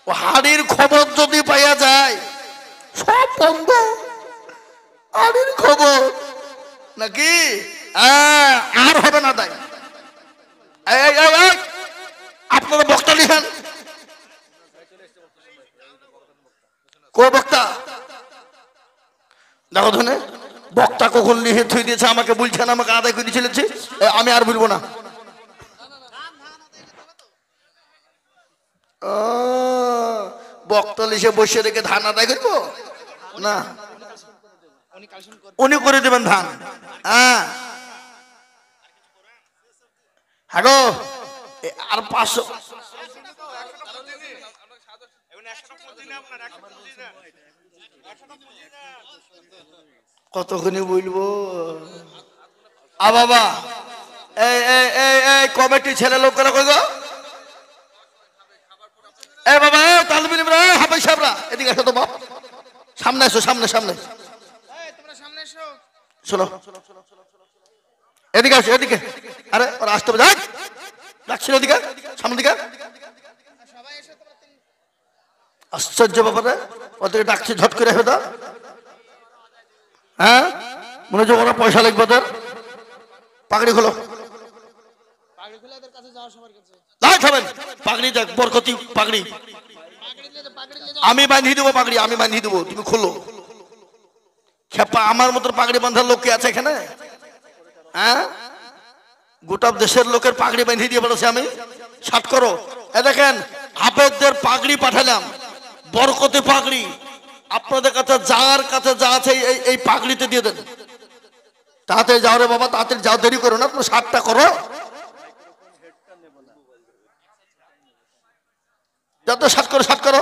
Speaker 1: ও হাড়ির খবর যদি পাইয়া যায় সব বন্ধ। হাড়ির খবর নাকি? আর হবে না। তাই আপনারা বক্তা লিখেন। কো বক্তা? দেখো ধনে বক্তা কখন লিখে থুই দিয়েছে আমাকে বলছেন, আমাকে আদায় করে দিয়েছে। আমি আর বলবো না। বক্তা লিখে বসে রেখে ধান আদায় করবো না? উনি করে দেবেন ধান। হ্যাঁ হ্যালো, আর 500 কতক্ষণই বলবো? বাবা এই কমিটি ছেলে লোকেরা কই গো? এ বাবা তালবিন হাফেজ সাহেবরা এদিকে এসো তো বাপ, সামনে এসো, সামনে শোনো, এদিকে আসো, এদিকে। আরে ওরা আসতে হবে, ডাকছিল এদিকে, সামনের দিকে। আশ্চর্য ব্যাপারে ওদেরকে ডাকছি, ঝট করে আসবে। হ্যাঁ, মনে হচ্ছে ওরা পয়সা লাগবে ওদের। পাগড়ি খোলো, পাগড়ি দেখ, বরকতি পাগড়ি আমি বাঁধিয়ে দেবো, পাগড়ি আমি বাঁধিয়ে দেবো, তুমি খোলো। খেপা আমার মতো পাগড়ি বাঁধার লোক কে আছে এখানে? হ্যাঁ, গোটা দেশের লোকের পাগড়ি বাঁধিয়ে দিয়ে বলেছে আমি। ষাট করো। এ দেখেন, হাফেজদের পাগড়ি পাঠালাম, বরকতি পাগড়ি। আপনাদের কাছে যার কাছে যা আছে এই পাগড়িতে দিয়ে দেন। তাড়াতাড়ি যাও রে বাবা, তাড়াতাড়ি যাও, দেরি করো না, তুমি 60টা করো। যত 60 করো,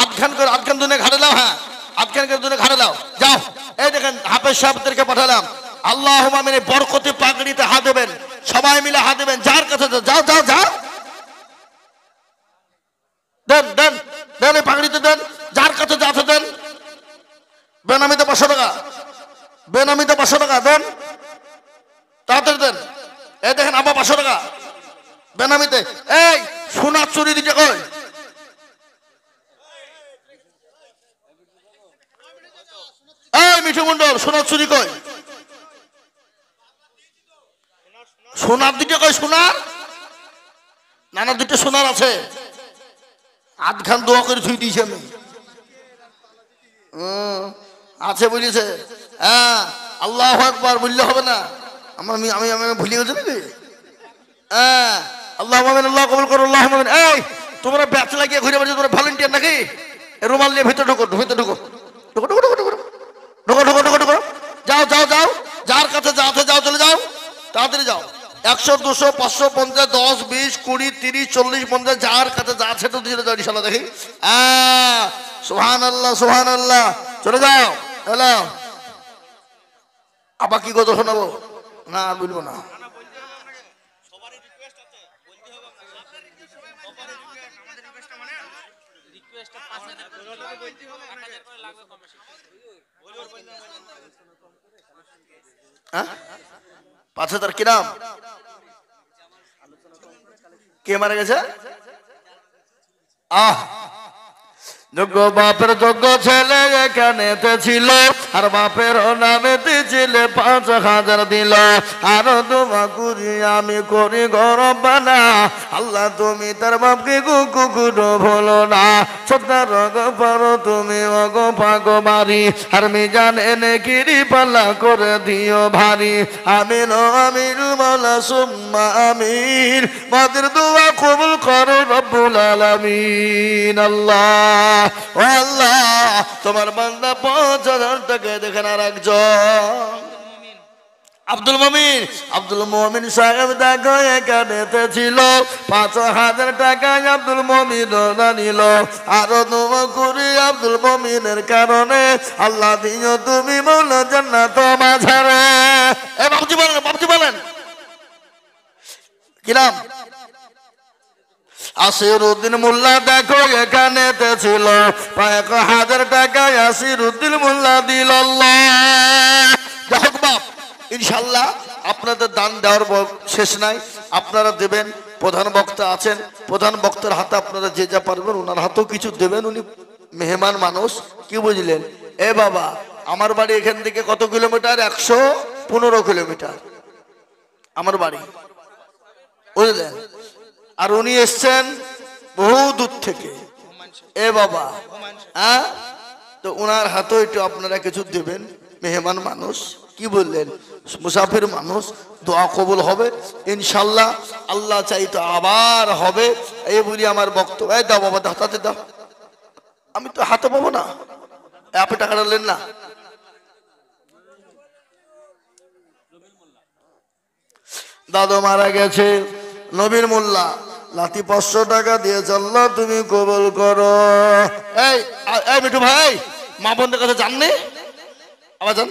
Speaker 1: 8খান দুনে ঘাড়ে লাও। হ্যাঁ, 8খান দুনে ঘাড়ে লাও, যাও। এই দেখেন হাফেজ সাহেবদেরকে পাঠালাম। আল্লাহুম্মা মিন বরকতি পাগড়িতে হাত দেবেন, সবাই মিলে হাত দেবেন। যার কাছে যাও দেন এই পাগড়িতে দেন, যার কাছে যা আছে দেন। বেনামিতে 500 টাকা, বেনামিতে 500 টাকা দেন, তাড়াতাড়ি দেন। এই দেখেন আবার 500 টাকা বেনামিতে। এই সোনার চুরি দিতে কই? এই মিঠু মন্ডল, সোনার চুরি কই? সোনার দিতে কই? সোনার নানা দুটো সোনার আছে, 8খান দোয়া করে ধুই দিয়েছি আমি। আছে বুঝেছে? হ্যাঁ, আল্লাহু আকবার বললে হবে না? আমি ভুলে গেছি নাকি? হ্যাঁ, আল্লাহুম্মা আমিন, আল্লাহ কবুল করো, আল্লাহুম্মা আমিন। এই তোমরা ব্যাচ লাগিয়ে ঘুরে বেড়াচ্ছ, তোমরা ভলান্টিয়ার নাকি? রুমাল নিয়ে ভিতরে ঢুকো, যাও। যার কাছে যা আছে যাও, চলে যাও, তাড়াতাড়ি যাও। 100, 200, 500, 50, 10, 20, 20, 30, 40, 50, যার কাছে যা আছে তো দিয়ে যাও ইনশাআল্লাহ। দেখি সুবহানাল্লাহ, সুবহানাল্লাহ, চলে যাও। হ্যালো, আবার কি কথা শোনাবো? না আর বলবো না। হ্যাঁ, 5,000 কি নাম? কে মারা গেছে? যোগ্য বাপের যোগ্য ছেলে এখানেতে ছিল, আর বাপের নামেতে ছিলে 5,000 দিল। আর তোমা করি আমি করি গরব বানা, আল্লাহ তুমি তার বাপকে কুকুর ভুলো না। ছোটার পারো তুমি অগ পাগ মারি, আর মিজান এনে কিরি পাল্লা করে দিও ভারী। আমিন ও আমিন মাওলা সুম্মা আমিন, মাদের দোয়া কবুল করো রব্বুল আলামিন। আল্লাহ ও আল্লাহ, তোমার বান্দা 5,000 টাকা দেখেন। আর একজন আব্দুল মমিন, আব্দুল মমিন সাহেব দেখো এখানেতে ছিল, 5,000 টাকায় আব্দুল মমিন নিল। আরো দোয়া করি আব্দুল মমিনের কারণে, আল্লাহ দিও তুমি মৌলা জান্নাত মাঝারে। এ বাবুজি বলেন, বাবুজি বলেন কি নাম? আসিরুদ্দিন মোল্লা দেখো এখানেতে ছিল, 1,000 টাকায় আসিরুদ্দিন মোল্লা দিল। যাই হোক বাপ, ইনশাল্লাহ আপনাদের দান দেওয়ার শেষ নাই, আপনারা দেবেন। প্রধান বক্তা আছেন, প্রধান বক্তার হাতে আপনারা যে যা পারবেন ওনার হাতেও কিছু দেবেন। উনি মেহমান মানুষ, কি বুঝলেন? এ বাবা, আমার বাড়ি এখান থেকে কত কিলোমিটার? 115 কিলোমিটার আমার বাড়ি, বুঝলেন? আর উনি এসছেন বহু দূর থেকে। এ বাবা, হ্যাঁ, তো ওনার হাতেও একটু আপনারা কিছু দেবেন। মেহমান মানুষ, কি বললেন? মুসাফির মানুষ, দোয়া কবুল হবে ইনশাল্লাহ। আল্লাহ চাইতো আবার হবে। এই বলি আমার বক্তব্য। এই দাও বাবা, দাও, তাতে দাও। আমি তো হাতে পাবো না, আপনি টাকাটা নেন না। দাদু মারা গেছে, নবীর মোল্লা লাতি 500 টাকা দিয়েছে। আল্লাহ তুমি কবুল করো। এই এই মিঠু ভাই, মা বোনদের কাছে জাননি? আবার যান,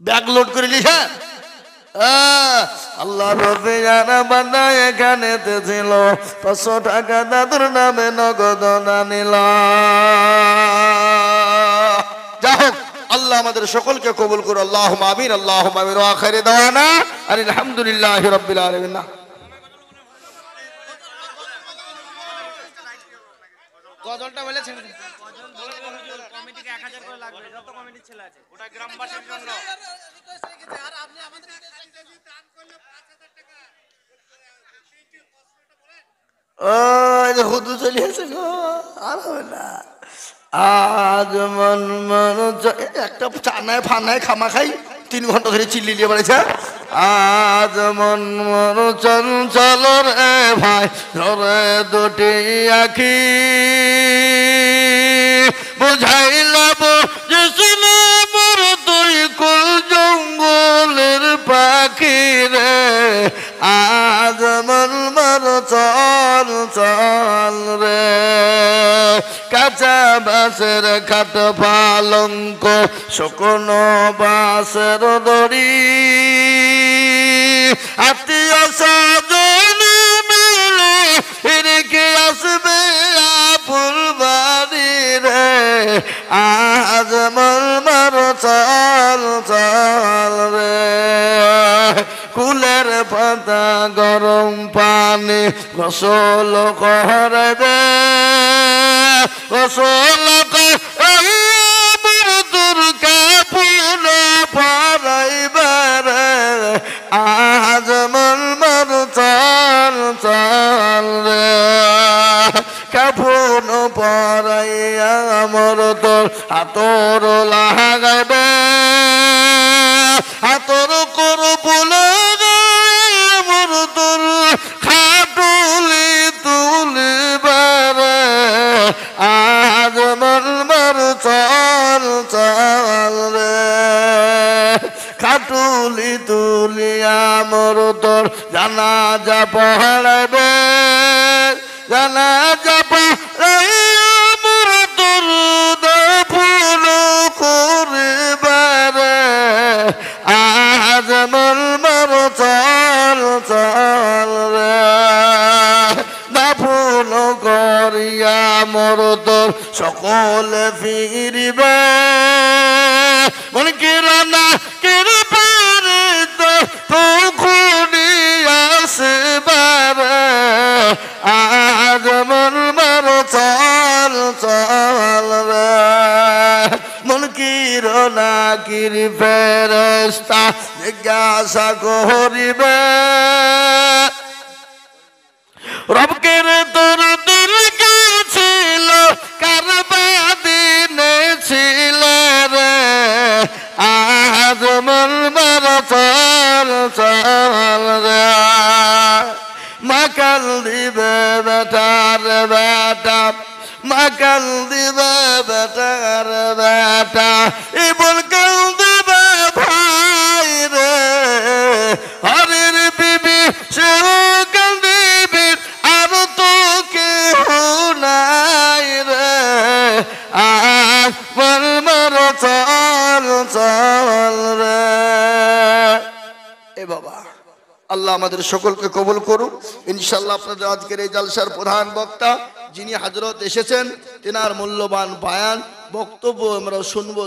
Speaker 1: ব্যাগ লোড করে নিস। হ্যাঁ, আল্লাহ রবে জানা বান্দা এখানেতে ছিল, 500 টাকা দাদুর নামে নগদ নিল। যাই হোক, আল্লাহ আমাদের সকলকে কবুল করো। আল্লাহুম্মা আমিন, আল্লাহুম্মা আমিন। ওয়া আখিরু দাওয়ানা আলহামদুলিল্লাহি রাব্বিল আলামিন।
Speaker 2: গজলটা বলেছেন, গজল বলে হুজুর কমিটিকে 1000 করে লাগবে, যত কমিটির ছেলে আছে ওটা গ্রামবাসীর জন্য। আর আপনি আমাদের দান করলে 5,000 টাকা
Speaker 1: ও হুদু চলে আসে গো, আর হবে না। আজ মন মন একটা চানায় ফানায় খামা খাই 3 ঘন্টা ধরে চিল্লিয়ে বেড়েছে। আজ মন মন চঞ্চল রে ভাই, ধরে দুটি আখি বুঝাইলাম যিশুনে মোর তুই কুল জঙ্গলের পাখি রে। আজ মন মন চল চল রে, কাঁচা বাঁশের খাট পালঙ্ক, শুকনো বাঁশের দড়ি, আত্মীয় স্বজন মিলে রেখে আসবে আপুর বাড়ি রে। আজ মন মন চল চল রে, কুলের পাতা গরম পানি গোসল করবে, গোসল তোর কাপুন পরাইবার। আজ মন মন চল চল রে, কাপুন পরাইয়া মর তোর আতর লাগাবে, আতর করবলে মর তোর খাটুলি তুলিবার। আজ মন মন চল চল রে। জানাজা পড়াবে জানাজা পড়াইয়া মোর দরুদ ফুল করবারে আজ মন মর চল চল রে দাফন করিয়া মোর তোর সকলে ফিরবে মন কিরণা কিরপারে তো তখনই আসবারে আজ মন মর চল চল রে মন কিরণা কির ফেরেশতা জিজ্ঞাসা করিবে রবকে তোর দুর্গা ছিল কারবাদিনে ছিল রে আজ মন মর চল চল রে মাকাল দিবে বেটার বেটা মাকাল দিবে বেটার বেটা ইবল কাল দিবে ভাই রে হরির বিবি সেও কাল দিবি আর তো কেহ নাই রে আজ মন মর চল চল রে এ বাবা আল্লাহ আমাদের সকলকে কবুল করুক ইনশাআল্লাহ। আপনাদের আজকের এই জালসার প্রধান বক্তা যিনি হযরত এসেছেন তেনার মূল্যবান বয়ান বক্তব্য আমরা শুনবো।